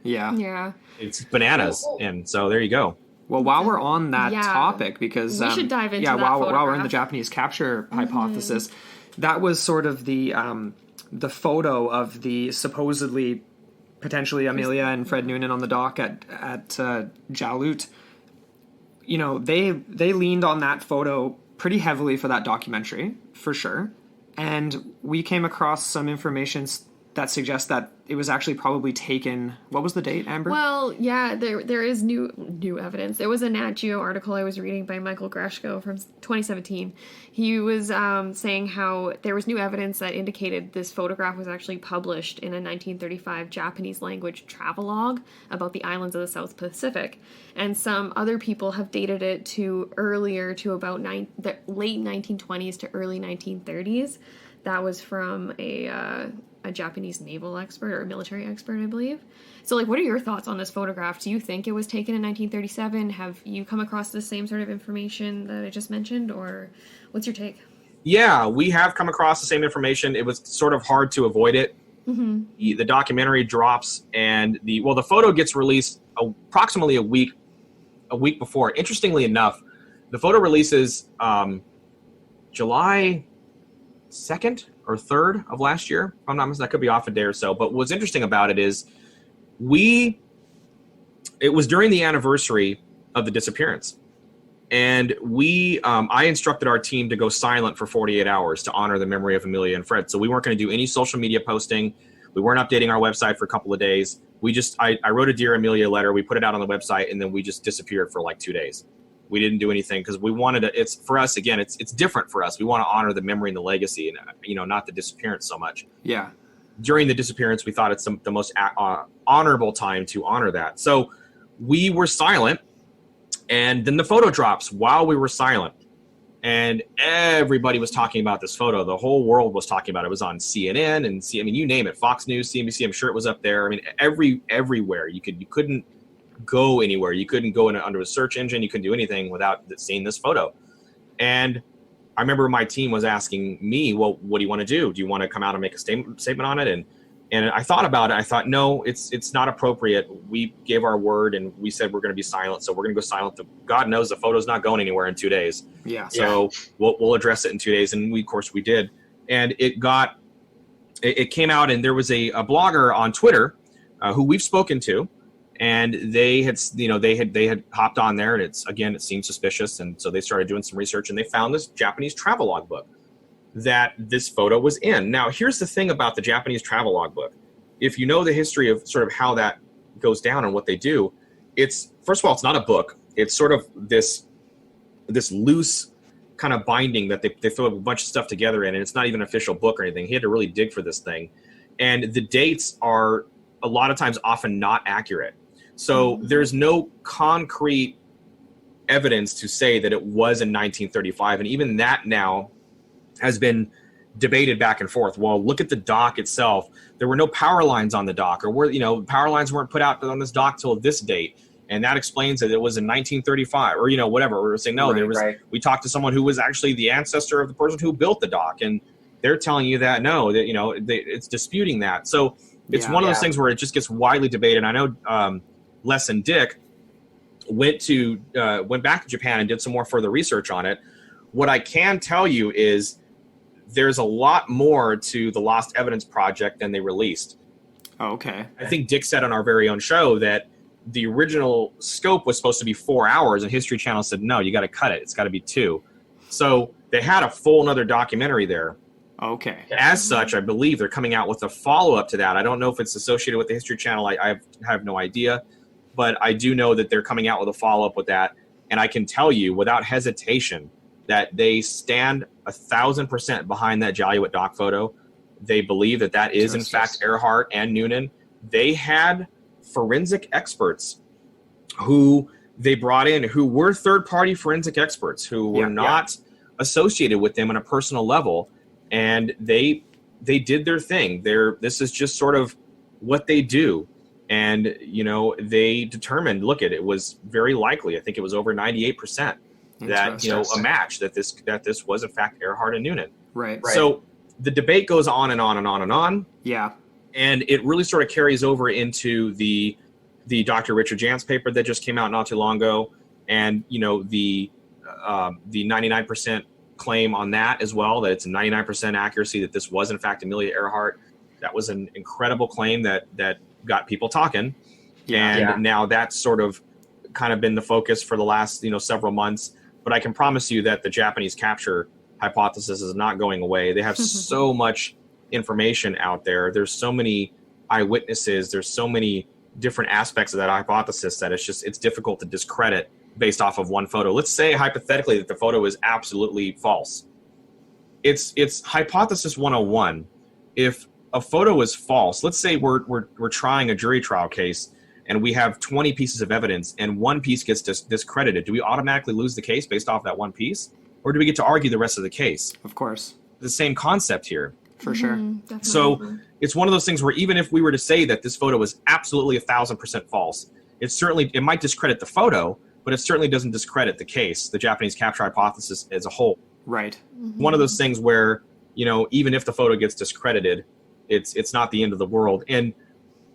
Yeah. It's bananas. And so there you go. Well, while we're on that topic, because we should dive into that while photograph. we're in the Japanese capture hypothesis, that was sort of the photo of the supposedly potentially Amelia and Fred Noonan on the dock at Jalut. They leaned on that photo pretty heavily for that documentary, for sure. And we came across some information that suggests that it was actually probably taken... What was the date, Amber? Well, yeah, there is new evidence. There was a Nat Geo article I was reading by Michael Greshko from 2017. He was saying how there was new evidence that indicated this photograph was actually published in a 1935 Japanese language travelogue about the islands of the South Pacific. And some other people have dated it to about the late 1920s to early 1930s. That was from a a Japanese naval expert or a military expert, I believe. So, like, what are your thoughts on this photograph? Do you think it was taken in 1937? Have you come across the same sort of information that I just mentioned, or what's your take? Yeah, we have come across the same information. It was sort of hard to avoid it. Mm-hmm. The documentary drops, and the photo gets released approximately a week before. Interestingly enough, the photo releases July 2nd or 3rd of last year. If I'm not mistaken, that could be off a day or so. But what's interesting about it is it was during the anniversary of the disappearance. And I instructed our team to go silent for 48 hours to honor the memory of Amelia and Fred. So we weren't going to do any social media posting. We weren't updating our website for a couple of days. I wrote a Dear Amelia letter. We put it out on the website, and then we just disappeared for like 2 days. We didn't do anything because we wanted to. It's for us again. It's different for us. We want to honor the memory and the legacy, and not the disappearance so much. Yeah. During the disappearance, we thought it's the most honorable time to honor that. So we were silent. And then the photo drops while we were silent. And everybody was talking about this photo. The whole world was talking about it. It was on CNN and you name it, Fox News, CNBC. I'm sure it was up there. I mean, everywhere. You couldn't go anywhere. You couldn't go under a search engine. You couldn't do anything without seeing this photo. And I remember my team was asking me, well, what do you want to do? Do you want to come out and make a statement on it? And I thought about it. I thought, no, it's not appropriate. We gave our word and we said we're going to be silent. So we're going to go silent. God knows the photo's not going anywhere in 2 days. Yeah. So we'll address it in 2 days. And of course we did. And it came out, and there was a blogger on Twitter who we've spoken to, and they had hopped on there, and it seemed suspicious. And so they started doing some research, and they found this Japanese travelogue book that this photo was in. Now, here's the thing about the Japanese travelogue book. If you know the history of sort of how that goes down and what they do, first of all, it's not a book. It's sort of this loose kind of binding that they throw a bunch of stuff together in, and it's not even an official book or anything. He had to really dig for this thing. And the dates are a lot of times often not accurate. So there's no concrete evidence to say that it was in 1935. And even that now has been debated back and forth. Well, look at the dock itself. There were no power lines on the dock, or power lines weren't put out on this dock till this date. And that explains that it was in 1935 or, whatever. We're saying, no, we talked to someone who was actually the ancestor of the person who built the dock. And they're telling you that, no, that, it's disputing that. So it's one of those things where it just gets widely debated. I know Les and Dick went back to Japan and did some more further research on it. What I can tell you is there's a lot more to the Lost Evidence Project than they released. Oh, okay. I think Dick said on our very own show that the original scope was supposed to be 4 hours, and History Channel said, no, you got to cut it. It's got to be 2. So they had a full another documentary there. Okay. As such, I believe they're coming out with a follow-up to that. I don't know if it's associated with the History Channel. I have no idea. But I do know that they're coming out with a follow-up with that. And I can tell you without hesitation that they stand 1,000% behind that Jalluit dock photo. They believe that is, in fact, Earhart and Noonan. They had forensic experts who they brought in who were third-party forensic experts who were not associated with them on a personal level. And they did their thing. This is just sort of what they do. And, they determined, it was very likely, I think it was over 98%, that, a match, that this was, in fact, Earhart and Noonan. Right. So the debate goes on and on and on and on. Yeah. And it really sort of carries over into the Dr. Richard Jantz paper that just came out not too long ago. And, the 99% claim on that as well, that it's a 99% accuracy that this was, in fact, Amelia Earhart. That was an incredible claim that got people talking. Now that's sort of kind of been the focus for the last, several months. But I can promise you that the Japanese capture hypothesis is not going away. They have so much information out there. There's so many eyewitnesses. There's so many different aspects of that hypothesis that it's difficult to discredit based off of one photo. Let's say hypothetically that the photo is absolutely false. It's hypothesis 101. If a photo is false, let's say we're trying a jury trial case and we have 20 pieces of evidence and one piece gets discredited, do we automatically lose the case based off that one piece? Or do we get to argue the rest of the case? Of course. The same concept here. For sure. Definitely. So it's one of those things where even if we were to say that this photo is absolutely 1,000% false, it might discredit the photo, but it certainly doesn't discredit the case, the Japanese capture hypothesis as a whole. Right. One of those things where, even if the photo gets discredited, it's not the end of the world. And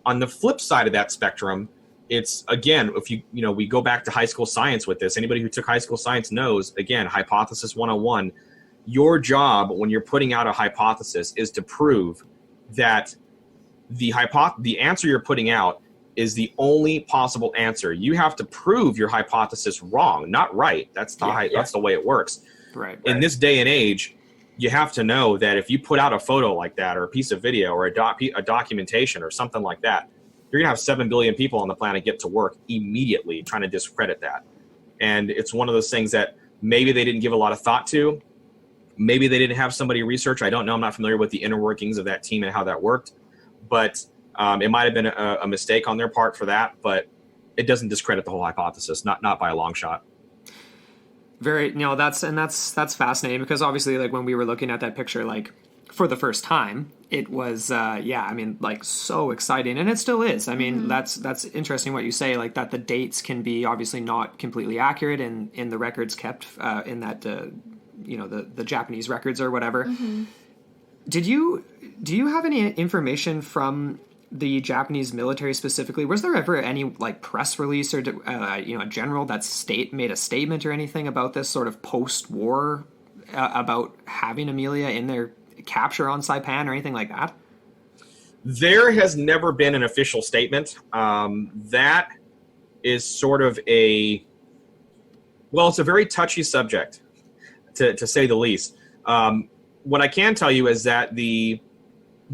on the flip side of that spectrum, it's, again, if we go back to high school science with this, anybody who took high school science knows, again, hypothesis 101, your job when you're putting out a hypothesis is to prove that the answer you're putting out is the only possible answer. You have to prove your hypothesis wrong, not right. That's the way it works. Right. In this day and age, you have to know that if you put out a photo like that or a piece of video or a documentation or something like that, you're going to have 7 billion people on the planet get to work immediately trying to discredit that. And it's one of those things that maybe they didn't give a lot of thought to. Maybe they didn't have somebody research. I don't know. I'm not familiar with the inner workings of that team and how that worked. But it might have been a mistake on their part for that. But it doesn't discredit the whole hypothesis, not by a long shot. Very, that's fascinating, because obviously, like, when we were looking at that picture, like, for the first time, it was, so exciting, and it still is. I mean, that's interesting what you say, like, that the dates can be obviously not completely accurate in the records kept in that, the Japanese records or whatever. Do you have any information from the Japanese military specifically? Was there ever any like press release or a general that made a statement or anything about this sort of post-war about having Amelia in their capture on Saipan or anything like that? There has never been an official statement. That is sort of it's a very touchy subject, to say the least. What I can tell you is that the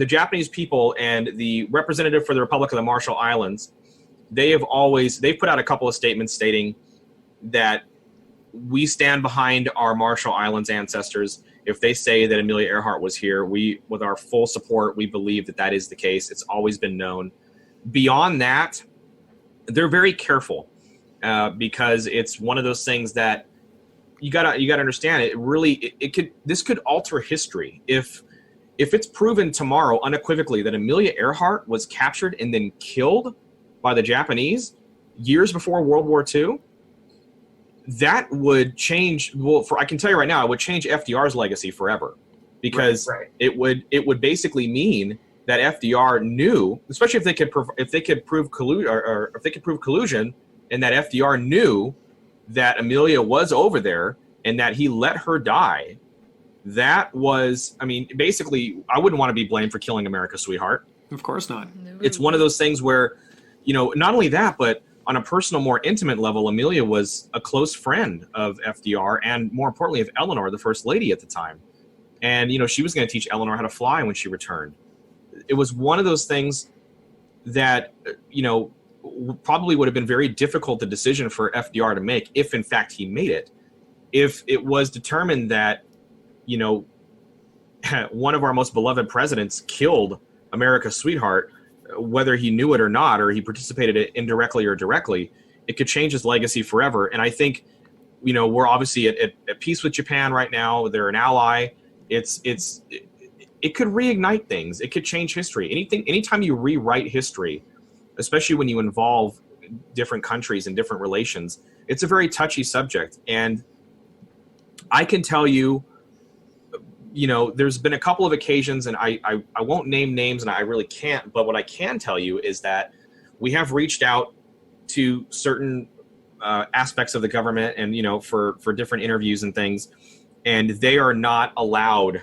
Japanese people and the representative for the Republic of the Marshall Islands, they've put out a couple of statements stating that we stand behind our Marshall Islands ancestors. If they say that Amelia Earhart was here, with our full support, we believe that is the case. It's always been known. Beyond that, they're very careful because it's one of those things that you gotta understand. This could alter history if it's proven tomorrow unequivocally that Amelia Earhart was captured and then killed by the Japanese years before World War II. That would change. I can tell you right now, it would change FDR's legacy forever, because it would basically mean that FDR knew, especially if they could prove collusion, and that FDR knew that Amelia was over there and that he let her die. That was, basically, I wouldn't want to be blamed for killing America's sweetheart. Of course not. It's one of those things where, not only that, but on a personal, more intimate level, Amelia was a close friend of FDR and, more importantly, of Eleanor, the First Lady at the time. And, she was going to teach Eleanor how to fly when she returned. It was one of those things that, probably would have been very difficult a decision for FDR to make if, in fact, he made it. If it was determined that, one of our most beloved presidents killed America's sweetheart, whether he knew it or not, or he participated in it indirectly or directly, it could change his legacy forever. And I think, we're obviously at peace with Japan right now. They're an ally. It could reignite things. It could change history. Anytime you rewrite history, especially when you involve different countries and different relations, it's a very touchy subject. And I can tell you, there's been a couple of occasions, and I won't name names, and I really can't, but what I can tell you is that we have reached out to certain aspects of the government and, for different interviews and things, and they are not allowed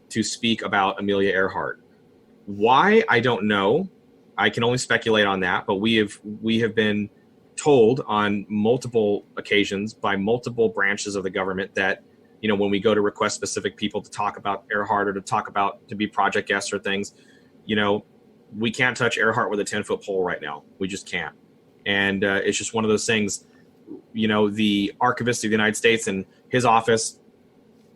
to speak about Amelia Earhart. Why? I don't know. I can only speculate on that, but we have been told on multiple occasions by multiple branches of the government that, when we go to request specific people to talk about Earhart or to be project guests or things, we can't touch Earhart with a 10-foot pole right now. We just can't. And it's just one of those things, the Archivist of the United States and his office,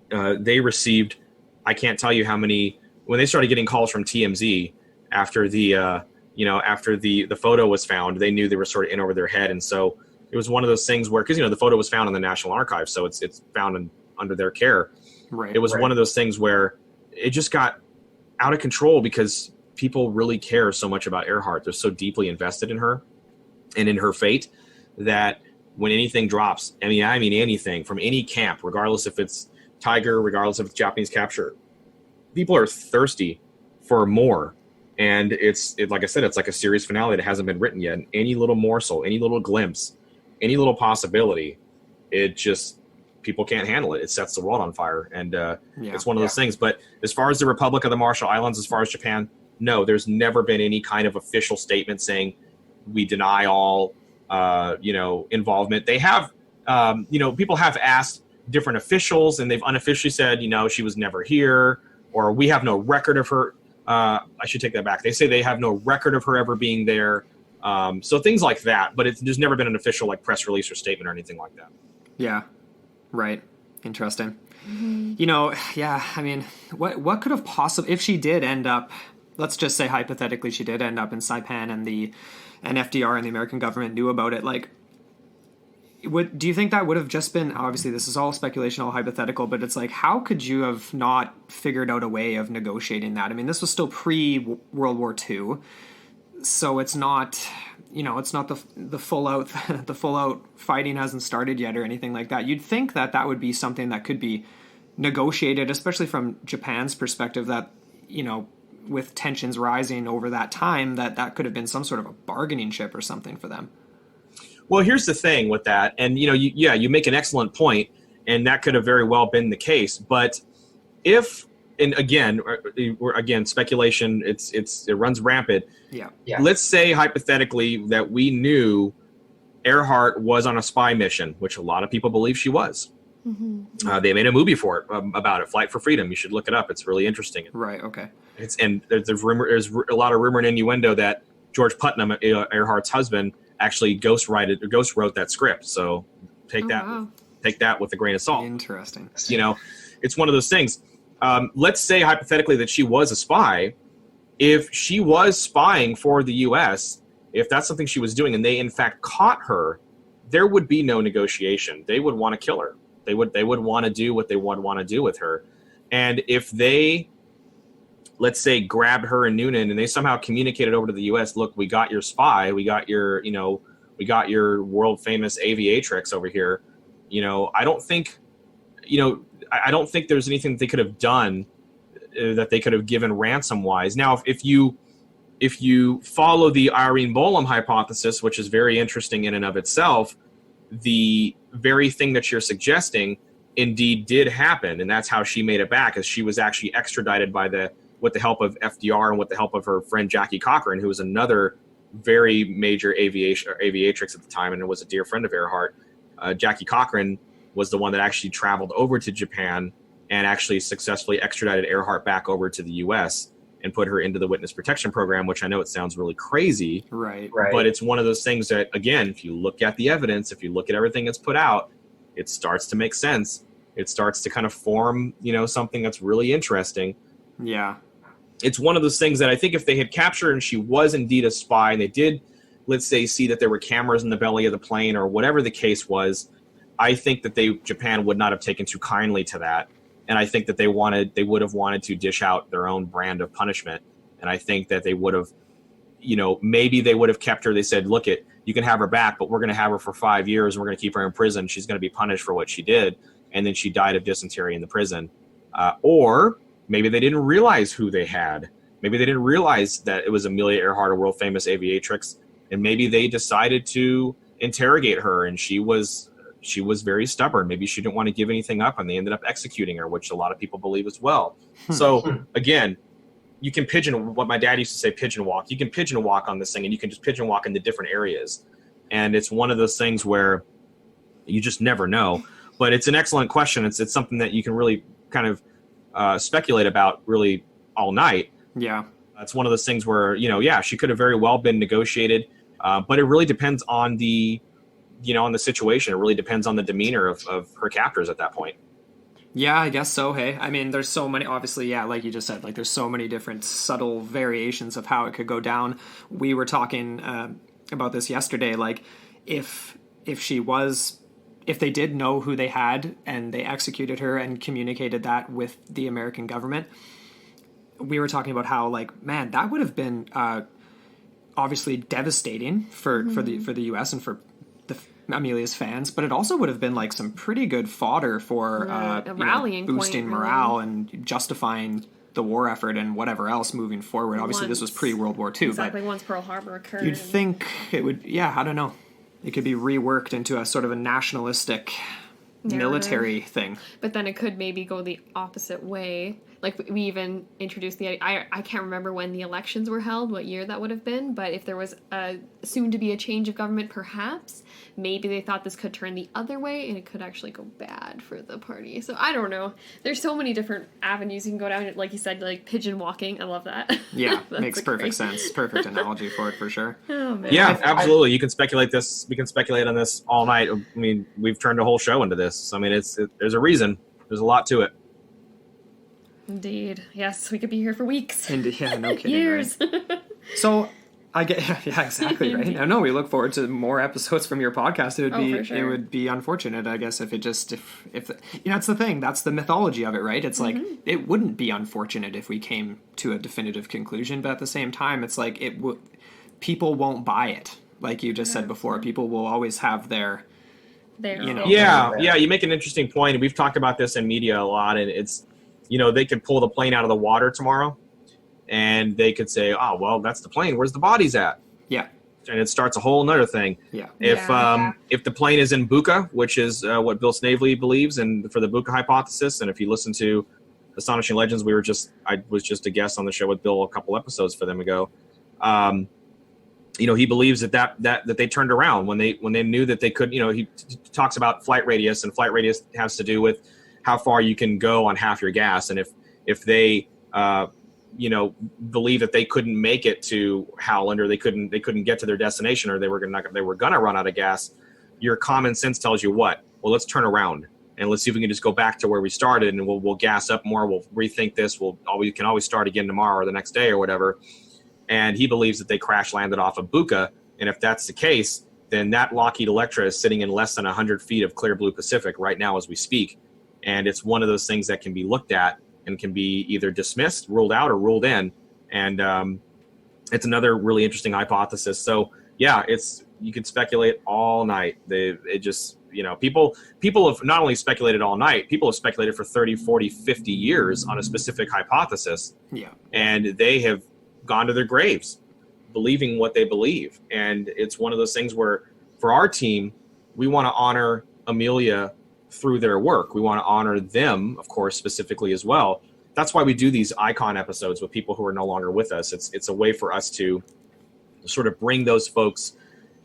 they received, I can't tell you how many, when they started getting calls from TMZ after the photo was found, they knew they were sort of in over their head. And so it was one of those things where, because, the photo was found in the National Archives, so it's found under their care. Right. It was one of those things where it just got out of control because people really care so much about Earhart. They're so deeply invested in her and in her fate that when anything drops, I mean anything from any camp, regardless if it's Tiger, regardless if it's Japanese capture, people are thirsty for more. And like I said, it's like a series finale that hasn't been written yet. And any little morsel, any little glimpse, any little possibility, it just, people can't handle it. It sets the world on fire. And it's one of those things. But as far as the Republic of the Marshall Islands, as far as Japan, no, there's never been any kind of official statement saying we deny all, involvement. They have, people have asked different officials and they've unofficially said, she was never here, or we have no record of her. I should take that back. They say they have no record of her ever being there. So things like that, but there's never been an official like press release or statement or anything like that. Yeah. Right. Interesting. Mm-hmm. I mean, what could have possibly, if she did end up, let's just say hypothetically she did end up in Saipan and FDR and the American government knew about it, like, do you think that would have just been, obviously this is all speculation, all hypothetical, but it's like, how could you have not figured out a way of negotiating that? I mean, this was still pre-World War II, so it's not, it's not the full out fighting hasn't started yet or anything like that. You'd think that would be something that could be negotiated, especially from Japan's perspective, that, with tensions rising over that time, that could have been some sort of a bargaining chip or something for them. Well, here's the thing with that, and you make an excellent point, and that could have very well been the case. But if, and again, speculation, it runs rampant. Yeah. Let's say hypothetically that we knew Earhart was on a spy mission, which a lot of people believe she was. Mm-hmm. They made a movie for it about it, Flight for Freedom. You should look it up. It's really interesting. Right. Okay. There's a lot of rumor and innuendo that George Putnam, Earhart's husband, actually ghost wrote that script. So take that with a grain of salt. Interesting. It's one of those things. Let's say hypothetically that she was a spy. If she was spying for the U.S., if that's something she was doing and they in fact caught her, there would be no negotiation. They would want to kill her. They would want to do what they would want to do with her. And if they, let's say, grabbed her and Noonan and they somehow communicated over to the U.S., look, we got your spy, we got your world famous aviatrix over here. I don't think there's anything that they could have done that they could have given ransom wise. Now, if you follow the Irene Bolam hypothesis, which is very interesting in and of itself, the very thing that you're suggesting indeed did happen, and that's how she made it back, as she was actually extradited with the help of FDR and with the help of her friend Jackie Cochran, who was another very major aviatrix at the time, and it was a dear friend of Earhart. Jackie Cochran was the one that actually traveled over to Japan and actually successfully extradited Earhart back over to the U.S. and put her into the witness protection program, which I know it sounds really crazy. Right. But it's one of those things that, again, if you look at the evidence, if you look at everything that's put out, it starts to make sense. It starts to kind of form, something that's really interesting. Yeah. It's one of those things that I think if they had captured her and she was indeed a spy and they did, let's say, see that there were cameras in the belly of the plane or whatever the case was, I think that Japan would not have taken too kindly to that. And I think that they would have wanted to dish out their own brand of punishment. And I think that they would have, maybe they would have kept her. They said, look, you can have her back, but we're going to have her for 5 years. And we're going to keep her in prison. She's going to be punished for what she did. And then she died of dysentery in the prison. Or maybe they didn't realize who they had. Maybe they didn't realize that it was Amelia Earhart, a world famous aviatrix. And maybe they decided to interrogate her and she was very stubborn. Maybe she didn't want to give anything up and they ended up executing her, which a lot of people believe as well. So again, you can what my dad used to say, pigeon walk. You can pigeon walk on this thing and you can just pigeon walk into different areas. And it's one of those things where you just never know. But it's an excellent question. It's something that you can really kind of speculate about really all night. Yeah. It's one of those things where, she could have very well been negotiated. But it really depends on on the situation. It really depends on the demeanor of her captors at that point. Yeah, I guess so. Hey, I mean, there's so many, obviously, yeah, like you just said, like there's so many different subtle variations of how it could go down. We were talking about this yesterday, like if they did know who they had and they executed her and communicated that with the American government, we were talking about how, like, man, that would have been obviously devastating for the U.S. and for Amelia's fans, but it also would have been like some pretty good fodder for a rallying boosting point, morale and justifying the war effort and whatever else moving forward. Obviously, this was pre-World War II. Exactly, but once Pearl Harbor occurred. You'd think it would, I don't know. It could be reworked into a sort of a nationalistic military thing. But then it could maybe go the opposite way. Like, we even introduced I can't remember when the elections were held, what year that would have been, but if there was soon to be a change of government, perhaps, maybe they thought this could turn the other way and it could actually go bad for the party. So I don't know. There's so many different avenues you can go down. Like you said, like pigeon walking. I love that. Yeah, makes perfect sense. Perfect analogy for it, for sure. Oh, man. Yeah, absolutely. You can speculate this. We can speculate on this all night. I mean, we've turned a whole show into this. I mean, there's a reason. There's a lot to it. Indeed. Yes, we could be here for weeks. Indeed. Yeah, no kidding. Years. Right? So I get, yeah, exactly, right? I know we look forward to more episodes from your podcast. It would be unfortunate, I guess, if that's the thing. That's the mythology of it, right? It's like, it wouldn't be unfortunate if we came to a definitive conclusion, but at the same time, it's like people won't buy it. Like you just said before, people will always have their you make an interesting point, and we've talked about this in media a lot, and it's, they could pull the plane out of the water tomorrow, and they could say, oh, well, that's the plane. Where's the bodies at? Yeah. And it starts a whole nother thing. Yeah. If the plane is in Buka, which is what Bill Snavely believes, and for the Buka hypothesis, and if you listen to Astonishing Legends, I was just a guest on the show with Bill a couple episodes for them ago. He believes that they turned around when they knew that they could. He talks about flight radius, and flight radius has to do with how far you can go on half your gas, and if they believe that they couldn't make it to Howland, or they couldn't get to their destination, or they were gonna run out of gas, your common sense tells you what? Well, let's turn around and let's see if we can just go back to where we started, and we'll gas up more. We'll rethink this. We can always start again tomorrow or the next day or whatever. And he believes that they crash landed off of Buka, and if that's the case, then that Lockheed Electra is sitting in less than 100 feet of clear blue Pacific right now as we speak. And it's one of those things that can be looked at and can be either dismissed, ruled out, or ruled in. And it's another really interesting hypothesis. So yeah, you could speculate all night. People have not only speculated all night, people have speculated for 30, 40, 50 years on a specific hypothesis. Yeah. And they have gone to their graves believing what they believe. And it's one of those things where, for our team, we want to honor Amelia through their work. We want to honor them, of course, specifically as well. That's why we do these icon episodes with people who are no longer with us. It's a way for us to sort of bring those folks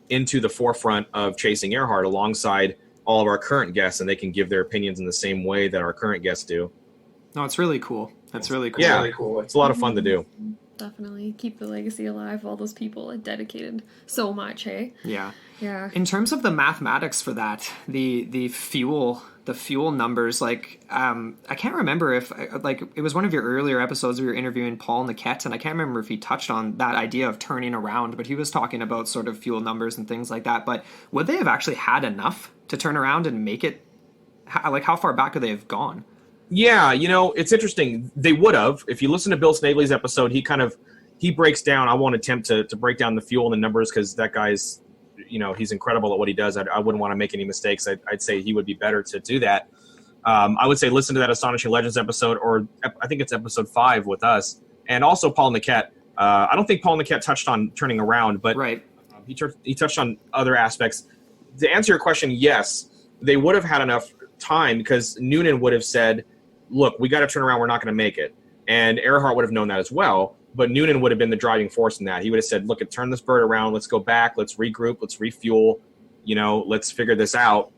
into the forefront of Chasing Earhart alongside all of our current guests, and they can give their opinions in the same way that our current guests do. No, it's really cool. That's really cool. Yeah, really cool. It's a lot of fun to do. Definitely keep the legacy alive. All those people had dedicated so much, hey? Yeah. Yeah. In terms of the mathematics for that, the fuel numbers, like, I can't remember if, like, it was one of your earlier episodes we were interviewing Paul Niquette, and I can't remember if he touched on that idea of turning around, but he was talking about sort of fuel numbers and things like that. But would they have actually had enough to turn around and make it, like, how far back could they have gone? Yeah, it's interesting. They would have. If you listen to Bill Snavely's episode, he breaks down. I won't attempt to break down the fuel and the numbers, because that guy's, he's incredible at what he does. I wouldn't want to make any mistakes. I'd say he would be better to do that. I would say listen to that Astonishing Legends episode, or I think it's episode 5 with us, and also Paul Niquette. I don't think Paul Niquette touched on turning around, but right. He touched on other aspects. To answer your question, yes, they would have had enough time, because Noonan would have said, look, we got to turn around. We're not going to make it. And Earhart would have known that as well. But Noonan would have been the driving force in that. He would have said, look, turn this bird around. Let's go back. Let's regroup. Let's refuel. Let's figure this out.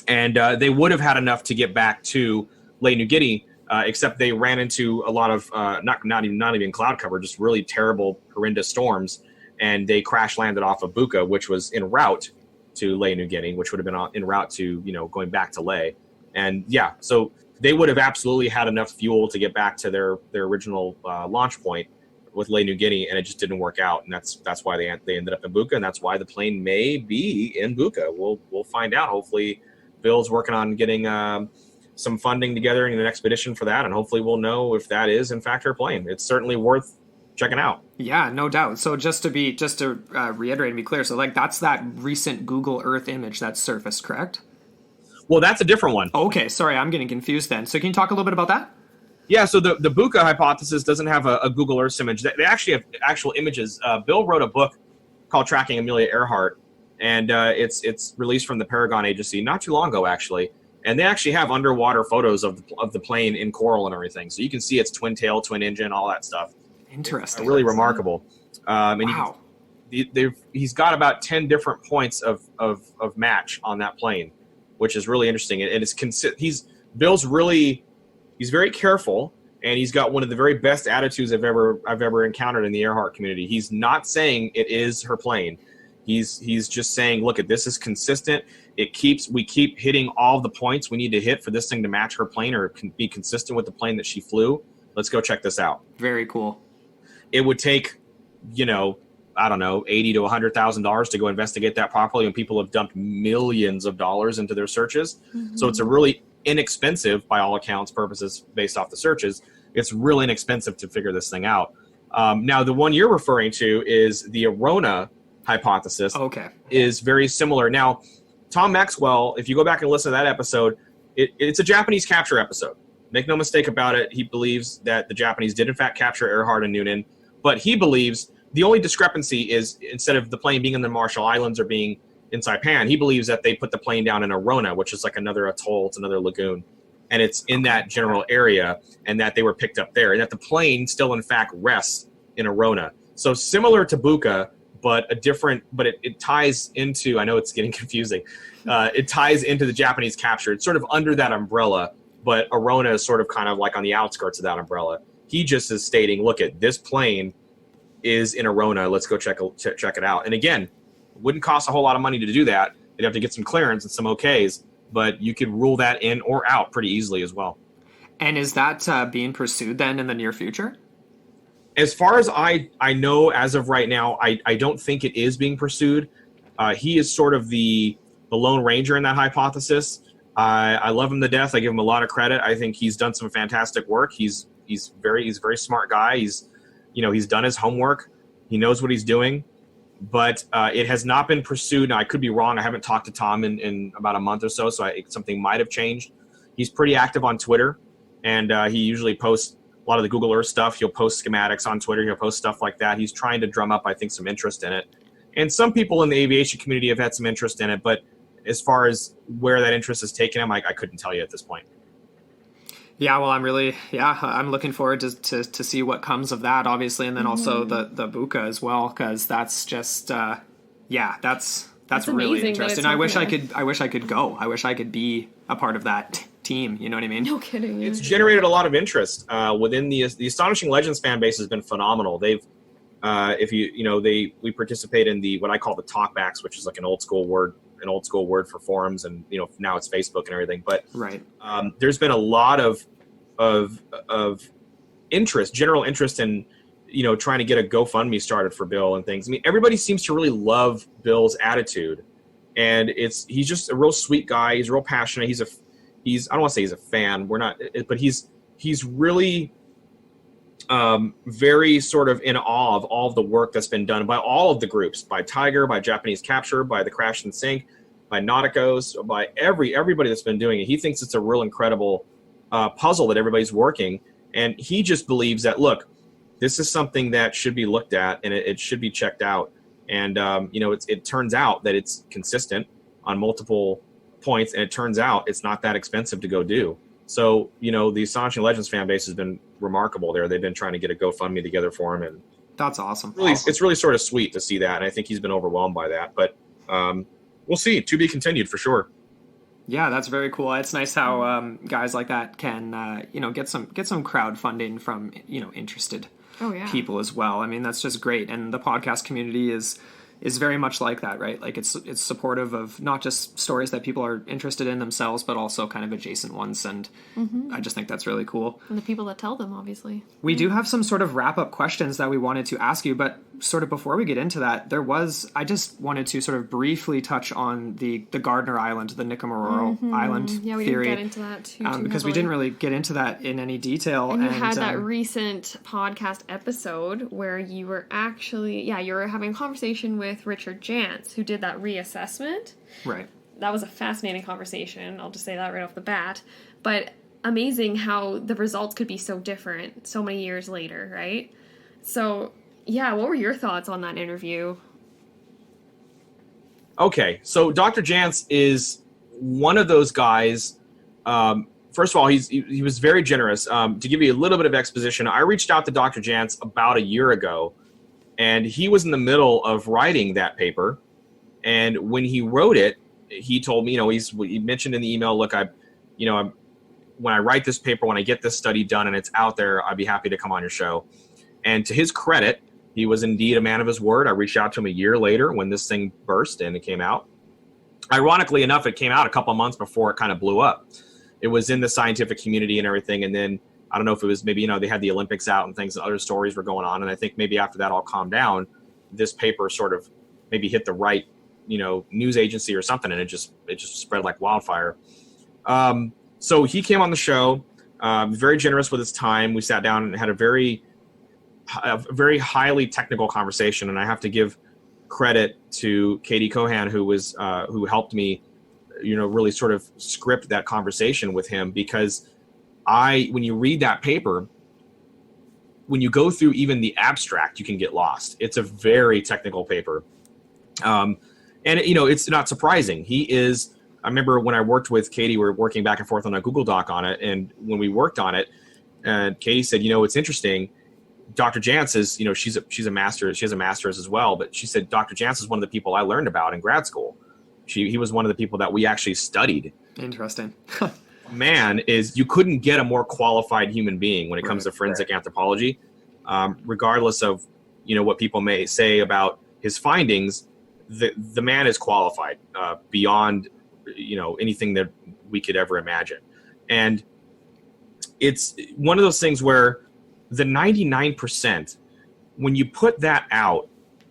And they would have had enough to get back to Lake New Guinea, except they ran into a lot of not even cloud cover, just really terrible, horrendous storms. And they crash landed off of Buka, which was en route to Lake New Guinea, which would have been en route to, going back to Leh. And yeah, so they would have absolutely had enough fuel to get back to their original launch point with Lake New Guinea, and it just didn't work out. And that's why they ended up in Buka, and that's why the plane may be in Buka. We'll find out. Hopefully, Bill's working on getting some funding together in an expedition for that, and hopefully we'll know if that is in fact her plane. It's certainly worth checking out. Yeah, no doubt. So just to reiterate and be clear, so like that's that recent Google Earth image that surfaced, correct? Well, that's a different one. Okay, sorry, I'm getting confused then. So can you talk a little bit about that? Yeah, so the Buka hypothesis doesn't have a Google Earth image. They actually have actual images. Bill wrote a book called Tracking Amelia Earhart, and it's released from the Paragon Agency not too long ago, actually. And they actually have underwater photos of the plane in coral and everything. So you can see its twin tail, twin engine, all that stuff. Interesting. Really remarkable. And wow. He's got about 10 different points of match on that plane, which is really interesting. And he's very careful, and he's got one of the very best attitudes I've ever encountered in the Earhart community. He's not saying it is her plane. He's just saying, look, this is consistent. We keep hitting all the points we need to hit for this thing to match her plane or be consistent with the plane that she flew. Let's go check this out. Very cool. It would take, I don't know, $80,000 to $100,000 to go investigate that properly, and people have dumped millions of dollars into their searches. Mm-hmm. So it's a really inexpensive, by all accounts, purposes based off the searches. It's really inexpensive to figure this thing out. Now, the one you're referring to is the Arona hypothesis. Okay. Is very similar. Now, Tom Maxwell, if you go back and listen to that episode, it's a Japanese capture episode. Make no mistake about it. He believes that the Japanese did in fact capture Earhart and Noonan, but he believes the only discrepancy is instead of the plane being in the Marshall Islands or being in Saipan, he believes that they put the plane down in Arona, which is like another atoll, it's another lagoon, and it's in that general area, and that they were picked up there, and that the plane still in fact rests in Arona. So similar to Buka, but it ties into, I know it's getting confusing, it ties into the Japanese capture. It's sort of under that umbrella, but Arona is sort of kind of like on the outskirts of that umbrella. He just is stating, look, this plane is in Arona. Let's go check it out. And again, it wouldn't cost a whole lot of money to do that. You'd have to get some clearance and some OKs, but you could rule that in or out pretty easily as well. And is that being pursued then in the near future? As far as I know, as of right now, I don't think it is being pursued. He is sort of the Lone Ranger in that hypothesis. I love him to death. I give him a lot of credit. I think he's done some fantastic work. He's a very smart guy. He's done his homework. He knows what he's doing, but it has not been pursued. Now, I could be wrong. I haven't talked to Tom in about a month or so something might have changed. He's pretty active on Twitter, and he usually posts a lot of the Google Earth stuff. He'll post schematics on Twitter. He'll post stuff like that. He's trying to drum up, I think, some interest in it. And some people in the aviation community have had some interest in it, but as far as where that interest has taken him, I couldn't tell you at this point. Yeah, well, I'm looking forward to see what comes of that, obviously, and then also the Buka as well, because that's just that's really interesting. I wish I could go. I wish I could be a part of that team. You know what I mean? No kidding. It's generated a lot of interest within the Astonishing Legends fan base has been phenomenal. They've we participate in what I call the talkbacks, which is like an old school word for forums, and now it's Facebook and everything. But right, there's been a lot of interest, general interest in trying to get a GoFundMe started for Bill and things. I mean, everybody seems to really love Bill's attitude, and he's just a real sweet guy. He's real passionate. He's I don't want to say he's a fan. We're not, but he's really very sort of in awe of all of the work that's been done by all of the groups, by Tiger, by Japanese Capture, by the Crash and Sink, by Nauticos, by everybody that's been doing it. He thinks it's a real incredible puzzle that everybody's working, and he just believes that, look, this is something that should be looked at, and it should be checked out. And it turns out that it's consistent on multiple points, and it turns out it's not that expensive to go do. So, the Astonishing Legends fan base has been remarkable there. They've been trying to get a GoFundMe together for him, and that's awesome. Really, awesome. It's really sort of sweet to see that, and I think he's been overwhelmed by that. But we'll see. To be continued for sure. Yeah, that's very cool. It's nice how guys like that can get some crowdfunding from interested people as well. I mean, that's just great, and the podcast community is very much like that, right? Like it's supportive of not just stories that people are interested in themselves, but also kind of adjacent ones, and I just think that's really cool. And the people that tell them, obviously. We do have some sort of wrap-up questions that we wanted to ask you, but sort of before we get into that, I just wanted to sort of briefly touch on the Gardner Island, the Nicomaroro Island we theory. didn't get into that too because heavily. we didn't really get into that in any detail. And you had that recent podcast episode where you were actually, you were having a conversation with Richard Jantz, who did that reassessment. Right. That was a fascinating conversation. I'll just say that right off the bat. But amazing how the results could be so different so many years later, right? So, yeah, what were your thoughts on that interview? Okay, so Dr. Jantz is one of those guys. First of all, he was very generous. To give you a little bit of exposition, I reached out to Dr. Jantz about a year ago, and he was in the middle of writing that paper. And when he wrote it, he told me, he mentioned in the email, look, when I write this paper, when I get this study done and it's out there, I'd be happy to come on your show. And to his credit, he was indeed a man of his word. I reached out to him a year later when this thing burst and it came out. Ironically enough, it came out a couple of months before it kind of blew up. It was in the scientific community and everything. And then I don't know if it was maybe, they had the Olympics out and things and other stories were going on. And I think maybe after that all calmed down, this paper sort of maybe hit the right, news agency or something. And it just spread like wildfire. So he came on the show, very generous with his time. We sat down and had a very highly technical conversation. And I have to give credit to Katie Cohan, who helped me, really sort of script that conversation with him, because when you read that paper, when you go through even the abstract, you can get lost. It's a very technical paper. And it's not surprising. I remember when I worked with Katie, we were working back and forth on a Google Doc on it. And when we worked on it, Katie said, it's interesting. Dr. Jantz is, she's a master. She has a master's as well. But she said, Dr. Jantz is one of the people I learned about in grad school. He was one of the people that we actually studied. Interesting. Man, you couldn't get a more qualified human being when it comes to forensic anthropology, regardless of, what people may say about his findings. The man is qualified beyond, anything that we could ever imagine. And it's one of those things where the 99%, when you put that out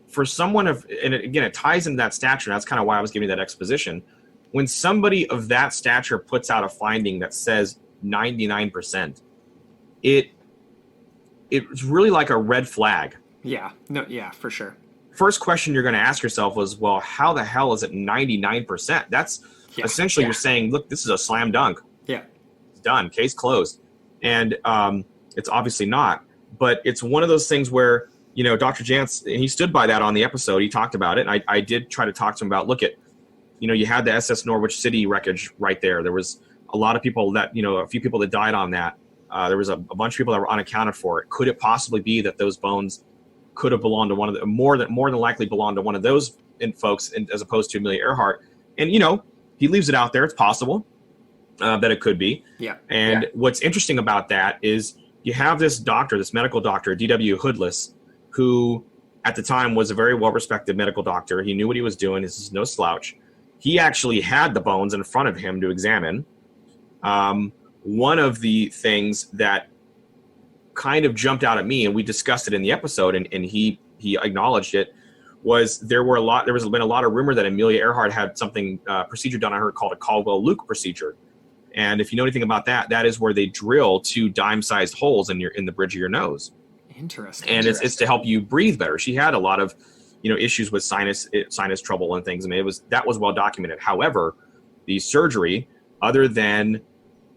for someone and again, it ties into that stature. That's kind of why I was giving that exposition. When somebody of that stature puts out a finding that says 99%, it's really like a red flag. Yeah, for sure. First question you're going to ask yourself was, well, how the hell is it 99%? That's essentially you're saying, look, this is a slam dunk. Yeah. It's done. Case closed. And it's obviously not. But it's one of those things where, Dr. Jantz, and he stood by that on the episode. He talked about it. And I did try to talk to him about, look at, you had the SS Norwich City wreckage right there. There was a lot of people that, a few people that died on that. There was a bunch of people that were unaccounted for. It could it possibly be that those bones could have belonged to one of the more than likely belonged to one of those folks as opposed to Amelia Earhart? And he leaves it out there. It's possible that it could be. Yeah. And what's interesting about that is you have this doctor, this medical doctor, D.W. Hoodless, who at the time was a very well-respected medical doctor. He knew what he was doing. This is no slouch. He actually had the bones in front of him to examine. One of the things that kind of jumped out at me, and we discussed it in the episode, and he acknowledged it, was there was been a lot of rumor that Amelia Earhart had something procedure done on her called a Caldwell-Luke procedure. And if you know anything about that, that is where they drill 2 dime-sized holes in the bridge of your nose. Interesting. And it's to help you breathe better. She had a lot of issues with sinus trouble and things. I mean, that was well documented. However, the surgery, other than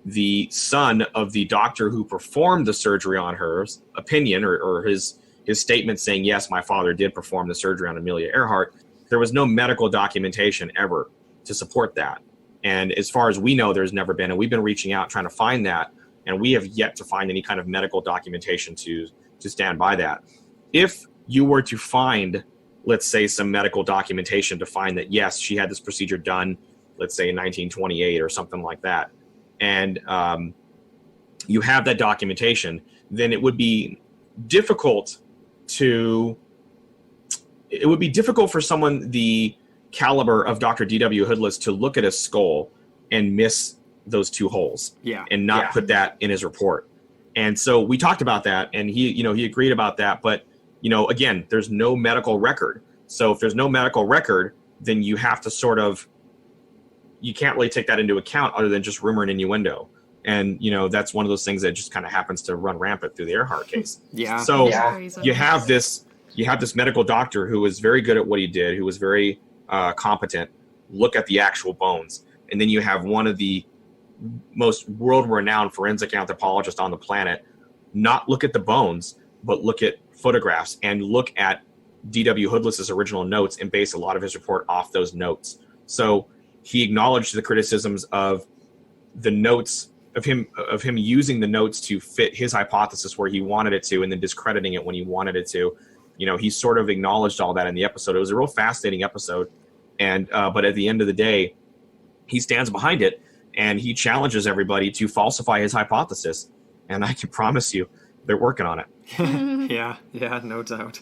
the son of the doctor who performed the surgery on her opinion or his statement saying, yes, my father did perform the surgery on Amelia Earhart, there was no medical documentation ever to support that. And as far as we know, there's never been. And we've been reaching out trying to find that. And we have yet to find any kind of medical documentation to stand by that. If you were to find, let's say, some medical documentation to find that, yes, she had this procedure done, let's say in 1928 or something like that, and you have that documentation, then it would be difficult for someone the caliber of Dr. D.W. Hoodless to look at a skull and miss those 2 holes and not put that in his report. And so we talked about that, and he agreed about that. But, again, there's no medical record. So if there's no medical record, then you have to you can't really take that into account other than just rumor and innuendo. And, that's one of those things that just kind of happens to run rampant through the Earhart case. Yeah. So you have this medical doctor who was very good at what he did, who was very competent, look at the actual bones. And then you have one of the most world-renowned forensic anthropologists on the planet not look at the bones, but look at photographs and look at D.W. Hoodless's original notes and base a lot of his report off those notes. So he acknowledged the criticisms of the notes, of him using the notes to fit his hypothesis where he wanted it to, and then discrediting it when he wanted it to. He sort of acknowledged all that in the episode. It was a real fascinating episode. And but at the end of the day, he stands behind it and he challenges everybody to falsify his hypothesis. And I can promise you, they're working on it. Yeah, no doubt.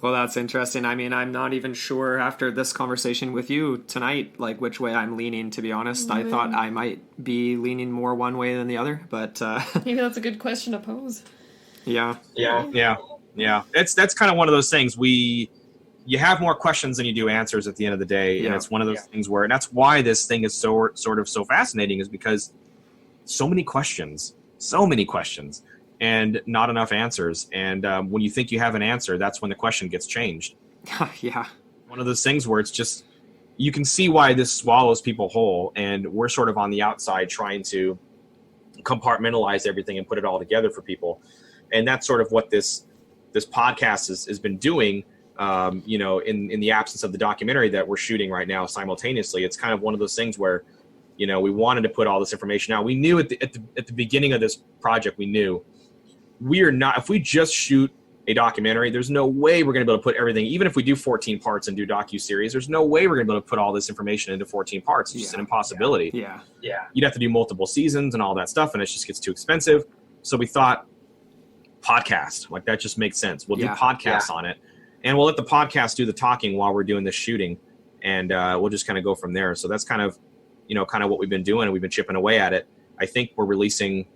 Well, that's interesting. I mean, I'm not even sure after this conversation with you tonight, like which way I'm leaning, to be honest. I thought I might be leaning more one way than the other, but maybe that's a good question to pose. Yeah. That's kind of one of those things. You have more questions than you do answers at the end of the day. And it's one of those things where, and that's why this thing is so fascinating, is because so many questions and not enough answers. And when you think you have an answer, that's when the question gets changed. Yeah. One of those things where it's just, you can see why this swallows people whole. And we're sort of on the outside trying to compartmentalize everything and put it all together for people. And that's sort of what this podcast has been doing, in the absence of the documentary that we're shooting right now simultaneously. It's kind of one of those things where, we wanted to put all this information out. We knew at the beginning of this project, we knew if we just shoot a documentary, there's no way we're going to be able to put everything, even if we do 14 parts and do docuseries, there's no way we're going to be able to put all this information into 14 parts. It's just an impossibility. Yeah. You'd have to do multiple seasons and all that stuff, and it just gets too expensive. So we thought podcast, like that just makes sense. We'll do podcasts on it, and we'll let the podcast do the talking while we're doing the shooting, and we'll just kind of go from there. So that's kind of what we've been doing, and we've been chipping away at it. I think we're releasing,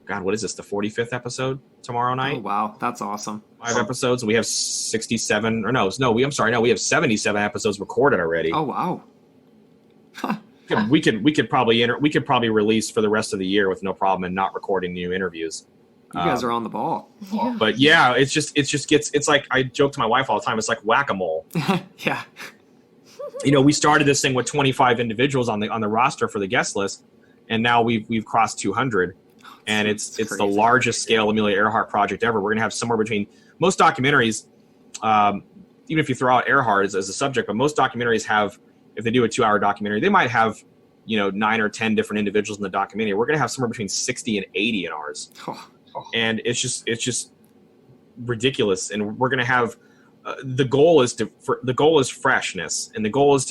God, what is this, the 45th episode tomorrow night? Oh, wow. That's awesome. 5 episodes. We have 67, or we have 77 episodes recorded already. Oh, wow. We could probably release for the rest of the year with no problem and not recording new interviews. You guys are on the ball. Yeah. But it's like, I joke to my wife all the time, it's like whack-a-mole. Yeah. We started this thing with 25 individuals on the roster for the guest list, and now we've crossed 200, and it's the largest scale Amelia Earhart project ever. We're gonna have somewhere between, most documentaries, even if you throw out Earhart as a subject, but most documentaries have, if they do a 2-hour documentary, they might have 9 or 10 different individuals in the documentary. We're gonna have somewhere between 60 and 80 in ours, and it's just ridiculous. And we're gonna have. The goal is freshness, and the goal is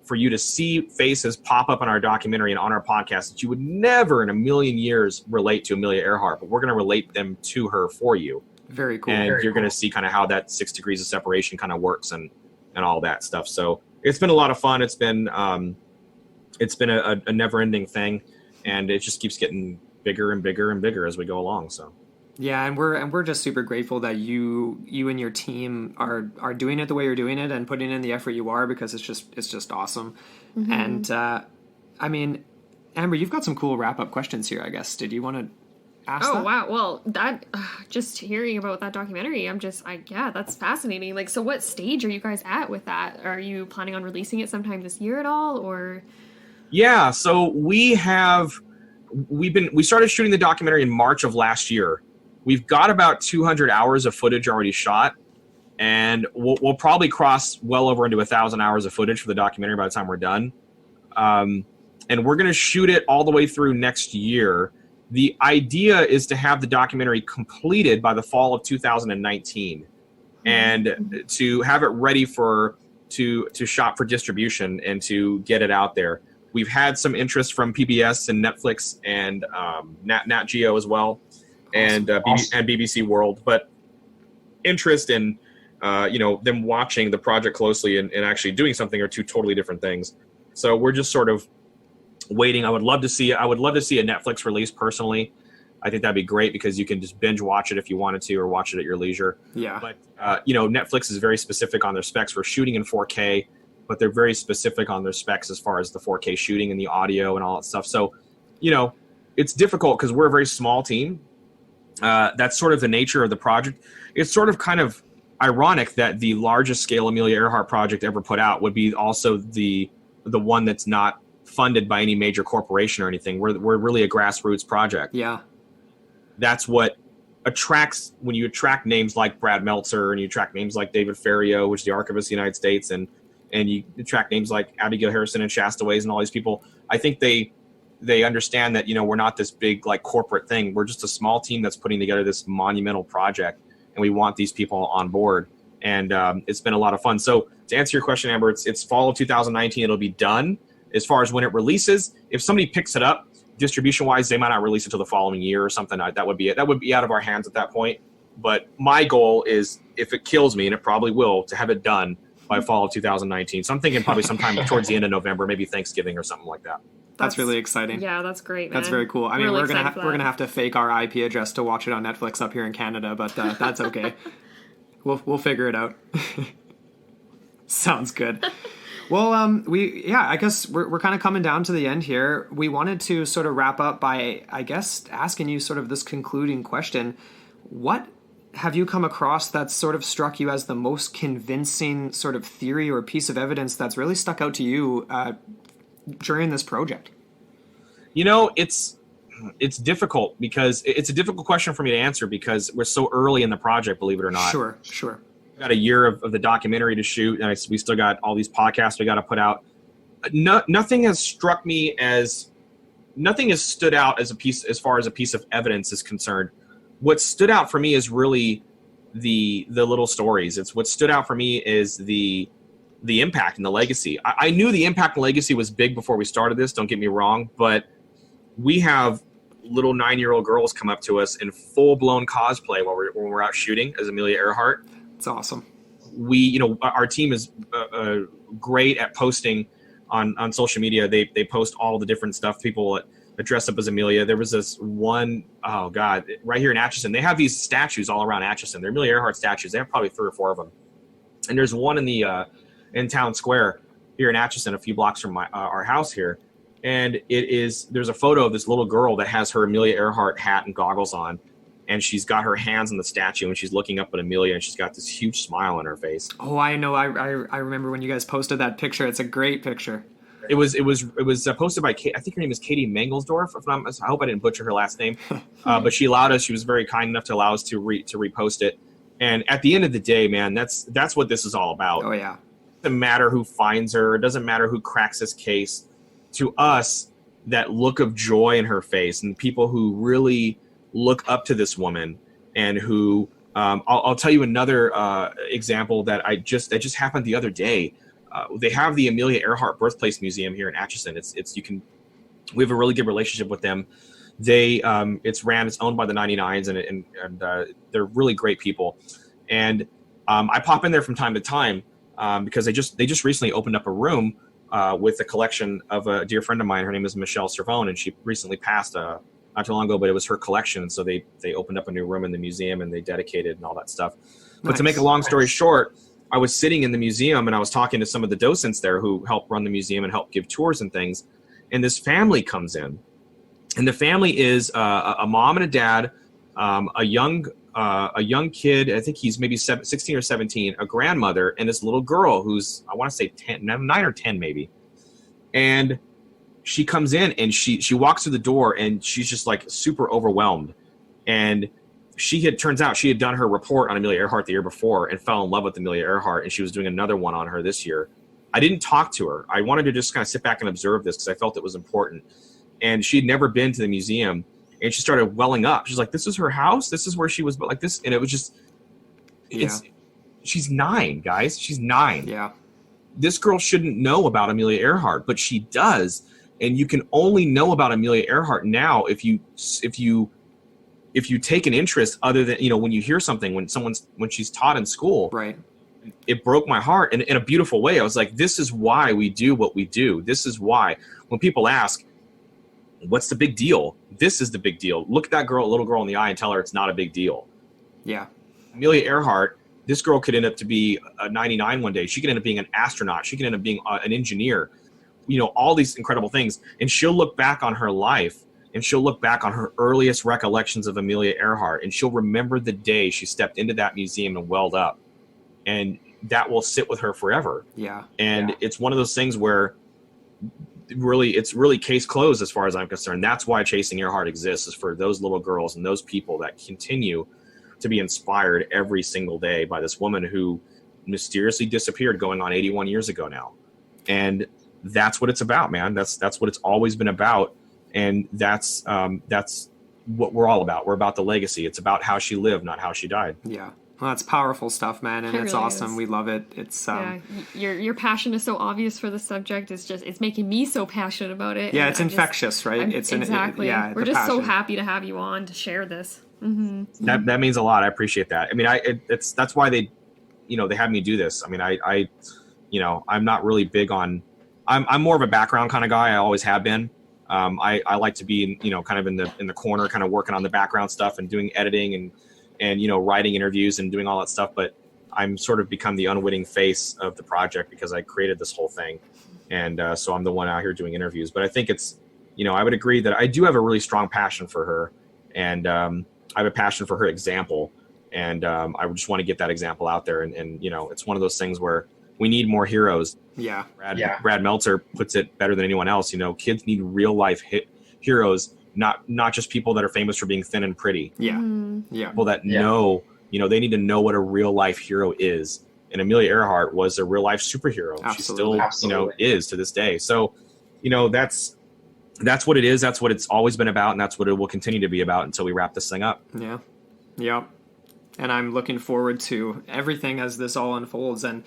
for you to see faces pop up in our documentary and on our podcast that you would never in a million years relate to Amelia Earhart, but we're going to relate them to her for you. Very cool. And you're going to see kind of how that 6 degrees of separation kind of works and all that stuff. So it's been a lot of fun. It's been a never-ending thing, and it just keeps getting bigger and bigger and bigger as we go along. So. Yeah, and we're just super grateful that you and your team are doing it the way you're doing it and putting in the effort you are, because it's just awesome. Mm-hmm. And I mean, Amber, you've got some cool wrap-up questions here, I guess. Did you want to ask that? Oh, wow. Well, that just hearing about that documentary, that's fascinating. Like, so what stage are you guys at with that? Are you planning on releasing it sometime this year at all, or? Yeah, so we started shooting the documentary in March of last year. We've got about 200 hours of footage already shot, and we'll probably cross well over into 1,000 hours of footage for the documentary by the time we're done. And we're going to shoot it all the way through next year. The idea is to have the documentary completed by the fall of 2019, and to have it ready to shop for distribution and to get it out there. We've had some interest from PBS and Netflix and Nat Geo as well. And BBC World, but interest in them watching the project closely and actually doing something are two totally different things. So we're just sort of waiting. I would love to see a Netflix release personally. I think that'd be great because you can just binge watch it if you wanted to, or watch it at your leisure. Yeah. But, Netflix is very specific on their specs for shooting in 4K, but they're very specific on their specs as far as the 4K shooting and the audio and all that stuff. So, it's difficult because we're a very small team. That's sort of the nature of the project. It's sort of kind of ironic that the largest scale Amelia Earhart project ever put out would be also the one that's not funded by any major corporation or anything. We're really a grassroots project. Yeah. That's what attracts, when you attract names like Brad Meltzer and you attract names like David Ferriero, which is the Archivist of the United States, and you attract names like Abigail Harrison and Shasta Ways and all these people. I think they understand that, we're not this big like corporate thing. We're just a small team that's putting together this monumental project, and we want these people on board. And it's been a lot of fun. So to answer your question, Amber, it's fall of 2019. It'll be done. As far as when it releases, if somebody picks it up, distribution-wise, they might not release it until the following year or something. That would be it. That would be out of our hands at that point. But my goal is, if it kills me, and it probably will, to have it done by fall of 2019. So I'm thinking probably sometime towards the end of November, maybe Thanksgiving or something like that. That's really exciting. Yeah, that's great, man. That's very cool. I mean, Really we're gonna have to fake our IP address to watch it on Netflix up here in Canada, but that's okay. We'll figure it out. Sounds good. Well, I guess we're kind of coming down to the end here. We wanted to sort of wrap up by, I guess, asking you sort of this concluding question. What have you come across that's sort of struck you as the most convincing sort of theory or piece of evidence that's really stuck out to you during this project? It's difficult because it's a difficult question for me to answer because we're so early in the project, believe it or not. Sure. We've got a year of the documentary to shoot, and we still got all these podcasts we got to put out. Nothing has struck me as, nothing has stood out as far as a piece of evidence is concerned. What stood out for me is really the little stories. It's what stood out for me is the impact and the legacy. I knew the impact and legacy was big before we started this, don't get me wrong, but we have little 9-year-old girls come up to us in full-blown cosplay when we're out shooting as Amelia Earhart. It's awesome. Our team is great at posting on social media. They post all the different stuff, people that dress up as Amelia. There was this one, oh God, right here in Atchison. They have these statues all around Atchison. They're Amelia Earhart statues. They have probably 3 or 4 of them. And there's one in the in Town Square here in Atchison, a few blocks from our house here. And there's a photo of this little girl that has her Amelia Earhart hat and goggles on. And she's got her hands on the statue and she's looking up at Amelia and she's got this huge smile on her face. Oh, I know. I remember when you guys posted that picture. It's a great picture. It was posted by I think her name is Katie Mangelsdorf. I hope I didn't butcher her last name, but she allowed us. She was very kind enough to allow us to repost it. And at the end of the day, man, that's what this is all about. Oh yeah. It doesn't matter who finds her. It doesn't matter who cracks this case. To us, that look of joy in her face and people who really look up to this woman and who I'll tell you another example that just happened the other day. They have the Amelia Earhart Birthplace Museum here in Atchison. We have a really good relationship with them. It's owned by the 99s and they're really great people. And I pop in there from time to time because they just recently opened up a room with a collection of a dear friend of mine. Her name is Michelle Servone, and she recently passed not too long ago, but it was her collection. So they opened up a new room in the museum and they dedicated and all that stuff. But to make a long story short, I was sitting in the museum and I was talking to some of the docents there who help run the museum and help give tours and things. And this family comes in, and the family is a mom and a dad, a young kid. I think he's maybe 16 or 17, a grandmother, and this little girl who's, I want to say 9 or 10 maybe. And she comes in and she walks through the door and she's just like super overwhelmed. And turns out she had done her report on Amelia Earhart the year before and fell in love with Amelia Earhart, and she was doing another one on her this year. I didn't talk to her. I wanted to just kind of sit back and observe this because I felt it was important. And she'd never been to the museum, and she started welling up. She's like, this is her house? This is where she was, but like this. And it was just, she's 9, guys. She's 9. Yeah. This girl shouldn't know about Amelia Earhart, but she does. And you can only know about Amelia Earhart now if you take an interest other than, when you hear something, when she's taught in school. Right. It broke my heart in a beautiful way. I was like, this is why we do what we do. This is why when people ask, What's the big deal? This is the big deal. Look at that little girl in the eye and tell her it's not a big deal. Yeah. Amelia Earhart, this girl could end up to be a 99 one day. She could end up being an astronaut. She could end up being an engineer. All these incredible things. And she'll look back on her life, and she'll look back on her earliest recollections of Amelia Earhart, and she'll remember the day she stepped into that museum and welled up. And that will sit with her forever. Yeah. And it's one of those things where it's really case closed as far as I'm concerned. That's why Chasing Earhart exists, is for those little girls and those people that continue to be inspired every single day by this woman who mysteriously disappeared going on 81 years ago now. And that's what it's about, man. That's what it's always been about. And that's what we're all about. We're about the legacy. It's about how she lived, not how she died. Yeah. Well, that's powerful stuff, man, and it's really awesome. We love it. It's your passion is so obvious for the subject. It's making me so passionate about it. Yeah, it's infectious, right? Exactly. We're just so happy to have you on to share this. Mm-hmm. That means a lot. I appreciate that. I mean, that's why they had me do this. I mean, I'm not really big on. I'm more of a background kind of guy. I always have been. I like to be kind of in the corner, kind of working on the background stuff and doing editing and writing interviews and doing all that stuff. But I'm sort of become the unwitting face of the project because I created this whole thing. And so I'm the one out here doing interviews. But I think it's, I would agree that I do have a really strong passion for her. And I have a passion for her example. And I just want to get that example out there. And it's one of those things where we need more heroes. Yeah. Brad Meltzer puts it better than anyone else. Kids need real life heroes. Not just people that are famous for being thin and pretty. Yeah. Mm-hmm. Yeah. People that know, they need to know what a real life hero is. And Amelia Earhart was a real life superhero. Absolutely. She still, is to this day. So, that's what it is. That's what it's always been about. And that's what it will continue to be about until we wrap this thing up. Yeah. Yeah. And I'm looking forward to everything as this all unfolds. And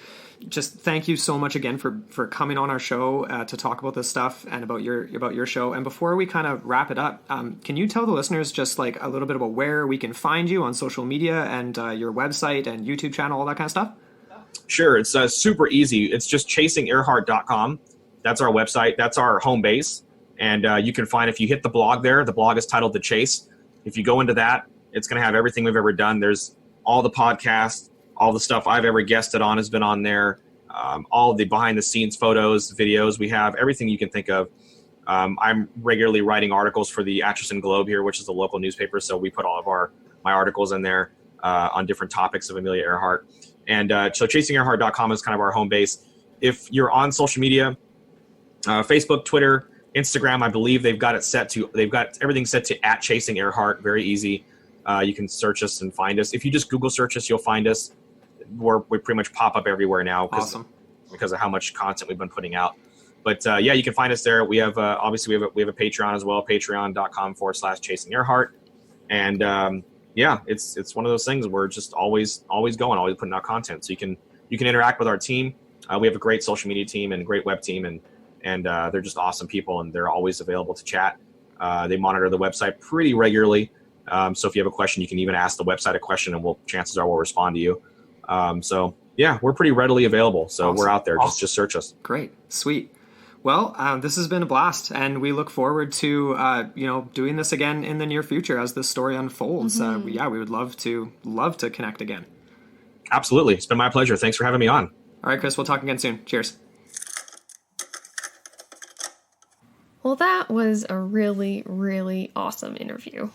just thank you so much again for coming on our show to talk about this stuff and about your show. And before we kind of wrap it up, can you tell the listeners just like a little bit about where we can find you on social media and your website and YouTube channel, all that kind of stuff? Sure. It's super easy. It's just chasingearhart.com. That's our website. That's our home base. And you can find, if you hit the blog there, the blog is titled The Chase. If you go into that, it's going to have everything we've ever done. There's all the podcasts, all the stuff I've ever guested on has been on there. All of the behind the scenes photos, videos, we have everything you can think of. I'm regularly writing articles for the Atchison Globe here, which is a local newspaper. So we put all of my articles in there on different topics of Amelia Earhart. And so chasingearhart.com is kind of our home base. If you're on social media, Facebook, Twitter, Instagram, I believe they've got everything set to @ChasingEarhart. Very easy. You can search us and find us. If you just Google search us, you'll find us. We pretty much pop up everywhere now because of how much content we've been putting out. But you can find us there. We have obviously we have a Patreon as well, patreon.com/ChasingEarhart. And it's one of those things. We're just always going, always putting out content. So you can interact with our team. We have a great social media team and a great web team, and they're just awesome people, and they're always available to chat. They monitor the website pretty regularly. So if you have a question, you can even ask the website a question, and chances are we'll respond to you. We're pretty readily available. So We're out there. Just search us. Great. Sweet. Well, this has been a blast, and we look forward to doing this again in the near future as this story unfolds. Mm-hmm. We would love to connect again. Absolutely. It's been my pleasure. Thanks for having me on. All right, Chris, we'll talk again soon. Cheers. Well, that was a really, really awesome interview.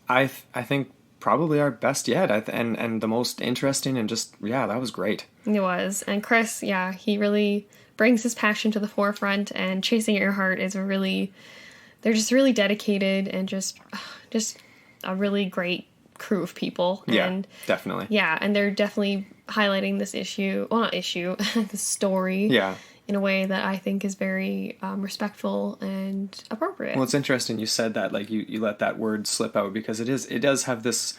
I think probably our best yet, and the most interesting, and that was great. It was. And Chris, he really brings his passion to the forefront, and Chasing Earhart is they're just really dedicated and just a really great crew of people. Yeah, and definitely. Yeah, and they're definitely highlighting this story. Yeah. In a way that I think is very respectful and appropriate. Well, it's interesting you said that, like you let that word slip out, because it does have this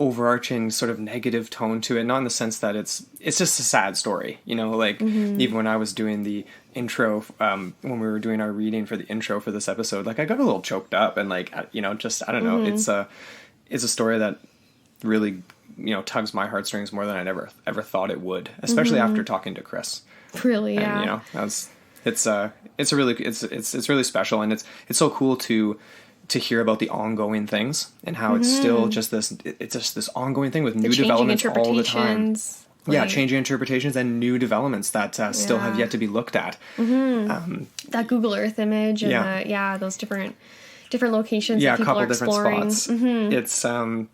overarching sort of negative tone to it, not in the sense that it's just a sad story, Mm-hmm. Even when I was doing the intro, when we were doing our reading for the intro for this episode, like I got a little choked up, and I don't know, Mm-hmm. it's a story that really, tugs my heartstrings more than I'd ever thought it would, especially Mm-hmm. after talking to Chris. Really, yeah. And, it's really special, and it's so cool to hear about the ongoing things and how it's still just this ongoing thing with new developments all the time. Yeah, changing interpretations and new developments that still have yet to be looked at. That Google Earth image and those different locations that people are exploring. Different spots. It's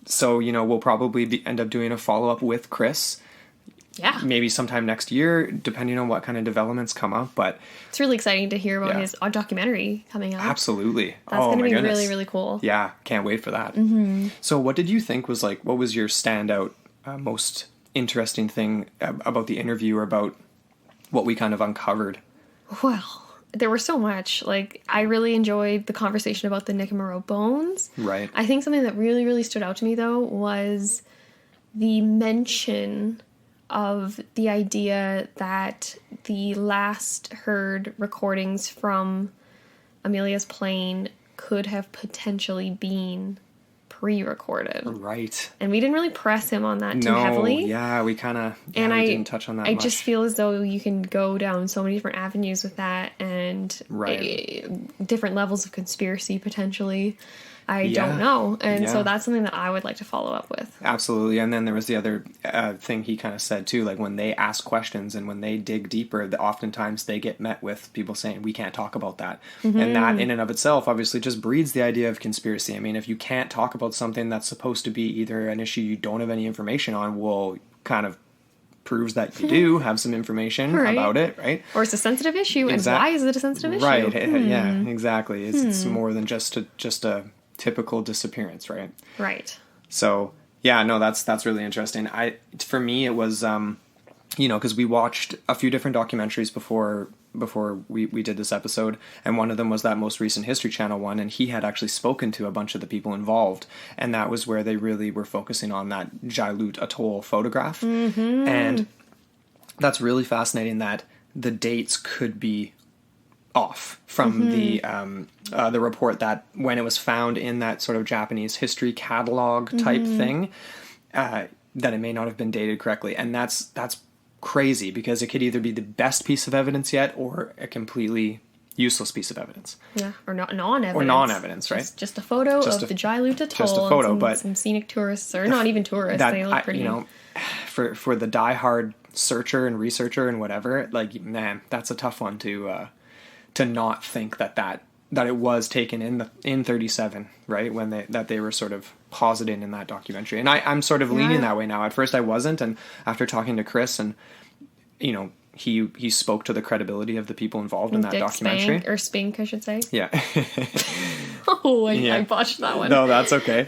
so we'll probably end up doing a follow-up with Chris. Yeah. Maybe sometime next year, depending on what kind of developments come up. But it's really exciting to hear about his documentary coming out. Absolutely. That's going to be really, really cool. Yeah, can't wait for that. So what did you think was what was your standout, most interesting thing about the interview, or about what we kind of uncovered? Well, there was so much. I really enjoyed the conversation about the Nick and Moreau bones. Right. I think something that really, really stood out to me, though, was the mention of the idea that the last heard recordings from Amelia's plane could have potentially been pre-recorded. Right. And we didn't really press him on that too heavily. Yeah, we kind of we didn't touch on that I much. just feel as though you can go down so many different avenues with that, and different levels of conspiracy potentially. I don't know. And so that's something that I would like to follow up with. Absolutely. And then there was the other thing he kind of said too, when they ask questions and when they dig deeper, oftentimes they get met with people saying, we can't talk about that. And that in and of itself obviously just breeds the idea of conspiracy. I mean, if you can't talk about something that's supposed to be either an issue you don't have any information on, well, kind of proves that you do have some information about it, right? Or it's a sensitive issue, and why is it a sensitive issue? Right, yeah, exactly. It's more than just a typical disappearance, right? Right. So yeah, no, that's really interesting. For me, it was because we watched a few different documentaries before we did this episode, and one of them was that most recent History Channel one, and he had actually spoken to a bunch of the people involved, and that was where they really were focusing on that Jalut Atoll photograph, and that's really fascinating that the dates could be off from the report, that when it was found in that sort of Japanese history catalog type thing, that it may not have been dated correctly. And that's crazy, because it could either be the best piece of evidence yet or a completely useless piece of evidence. Yeah, or non-evidence. Right? Just a photo of the Jalut Atoll. Just a photo, but some scenic tourists, or not even tourists, they look pretty. For the diehard searcher and researcher and whatever, man, that's a tough one to not think that it was taken in 37, right, when they were sort of positing in that documentary. And I'm sort of leaning that way now. At first I wasn't, and after talking to Chris, and he spoke to the credibility of the people involved in that documentary. Spink, I should say. Yeah. I botched that one. No, that's okay.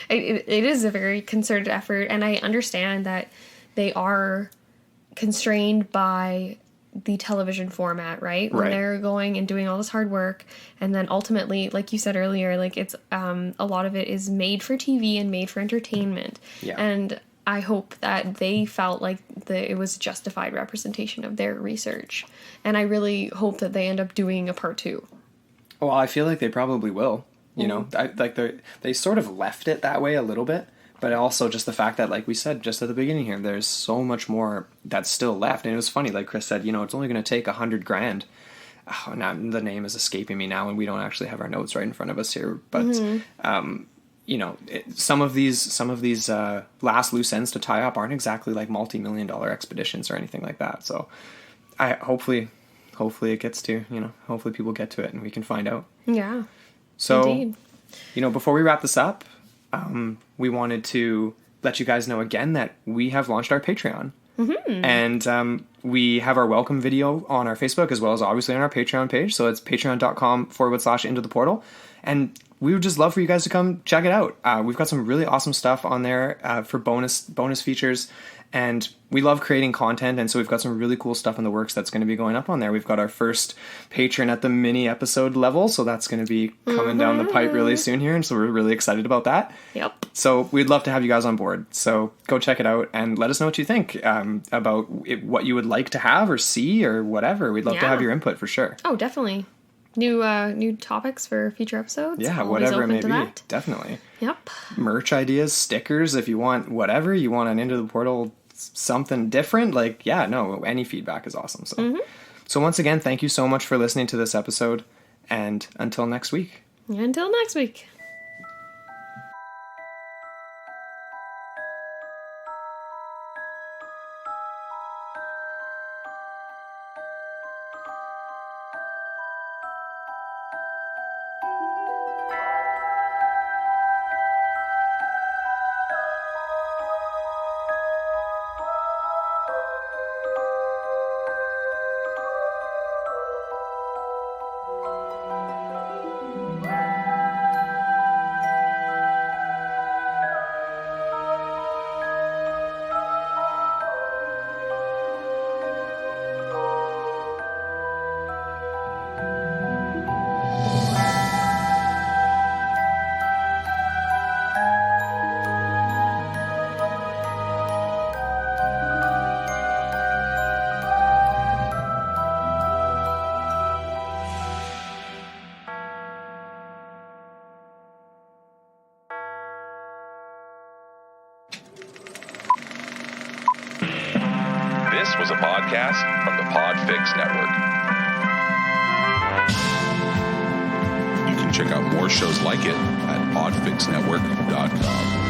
It is a very concerted effort, and I understand that they are constrained by the television format, right? When they're going and doing all this hard work, and then ultimately, like you said earlier, it's a lot of it is made for TV and made for entertainment. Yeah. And I hope that they felt like it was justified representation of their research, and I really hope that they end up doing a part 2. Well, I feel like they probably will. They sort of left it that way a little bit. But also just the fact that, like we said just at the beginning here, there's so much more that's still left. And it was funny, like Chris said, it's only going to take $100,000. Oh, now the name is escaping me now, and we don't actually have our notes right in front of us here. But some of these last loose ends to tie up aren't exactly like multi-million-dollar expeditions or anything like that. So hopefully it gets to, hopefully people get to it and we can find out. Yeah. So, indeed. Before we wrap this up, we wanted to let you guys know again that we have launched our Patreon. And we have our welcome video on our Facebook, as well as obviously on our Patreon page. So it's patreon.com/into the portal. And we would just love for you guys to come check it out. We've got some really awesome stuff on there for bonus features. And we love creating content, and so we've got some really cool stuff in the works that's going to be going up on there. We've got our first patron at the mini episode level, so that's going to be coming down the pipe really soon here, and so we're really excited about that. Yep. So we'd love to have you guys on board. So go check it out and let us know what you think about what you would like to have or see or whatever. We'd love to have your input for sure. Oh, definitely. New topics for future episodes. Yeah, whatever it may be. Definitely. Yep. Merch ideas, stickers, if you want whatever. You want an Into the Portal something different, like, yeah, no, any feedback is awesome. So once again, thank you so much for listening to this episode, and until next week. Until next week. This was a podcast from the Podfix Network. You can check out more shows like it at podfixnetwork.com.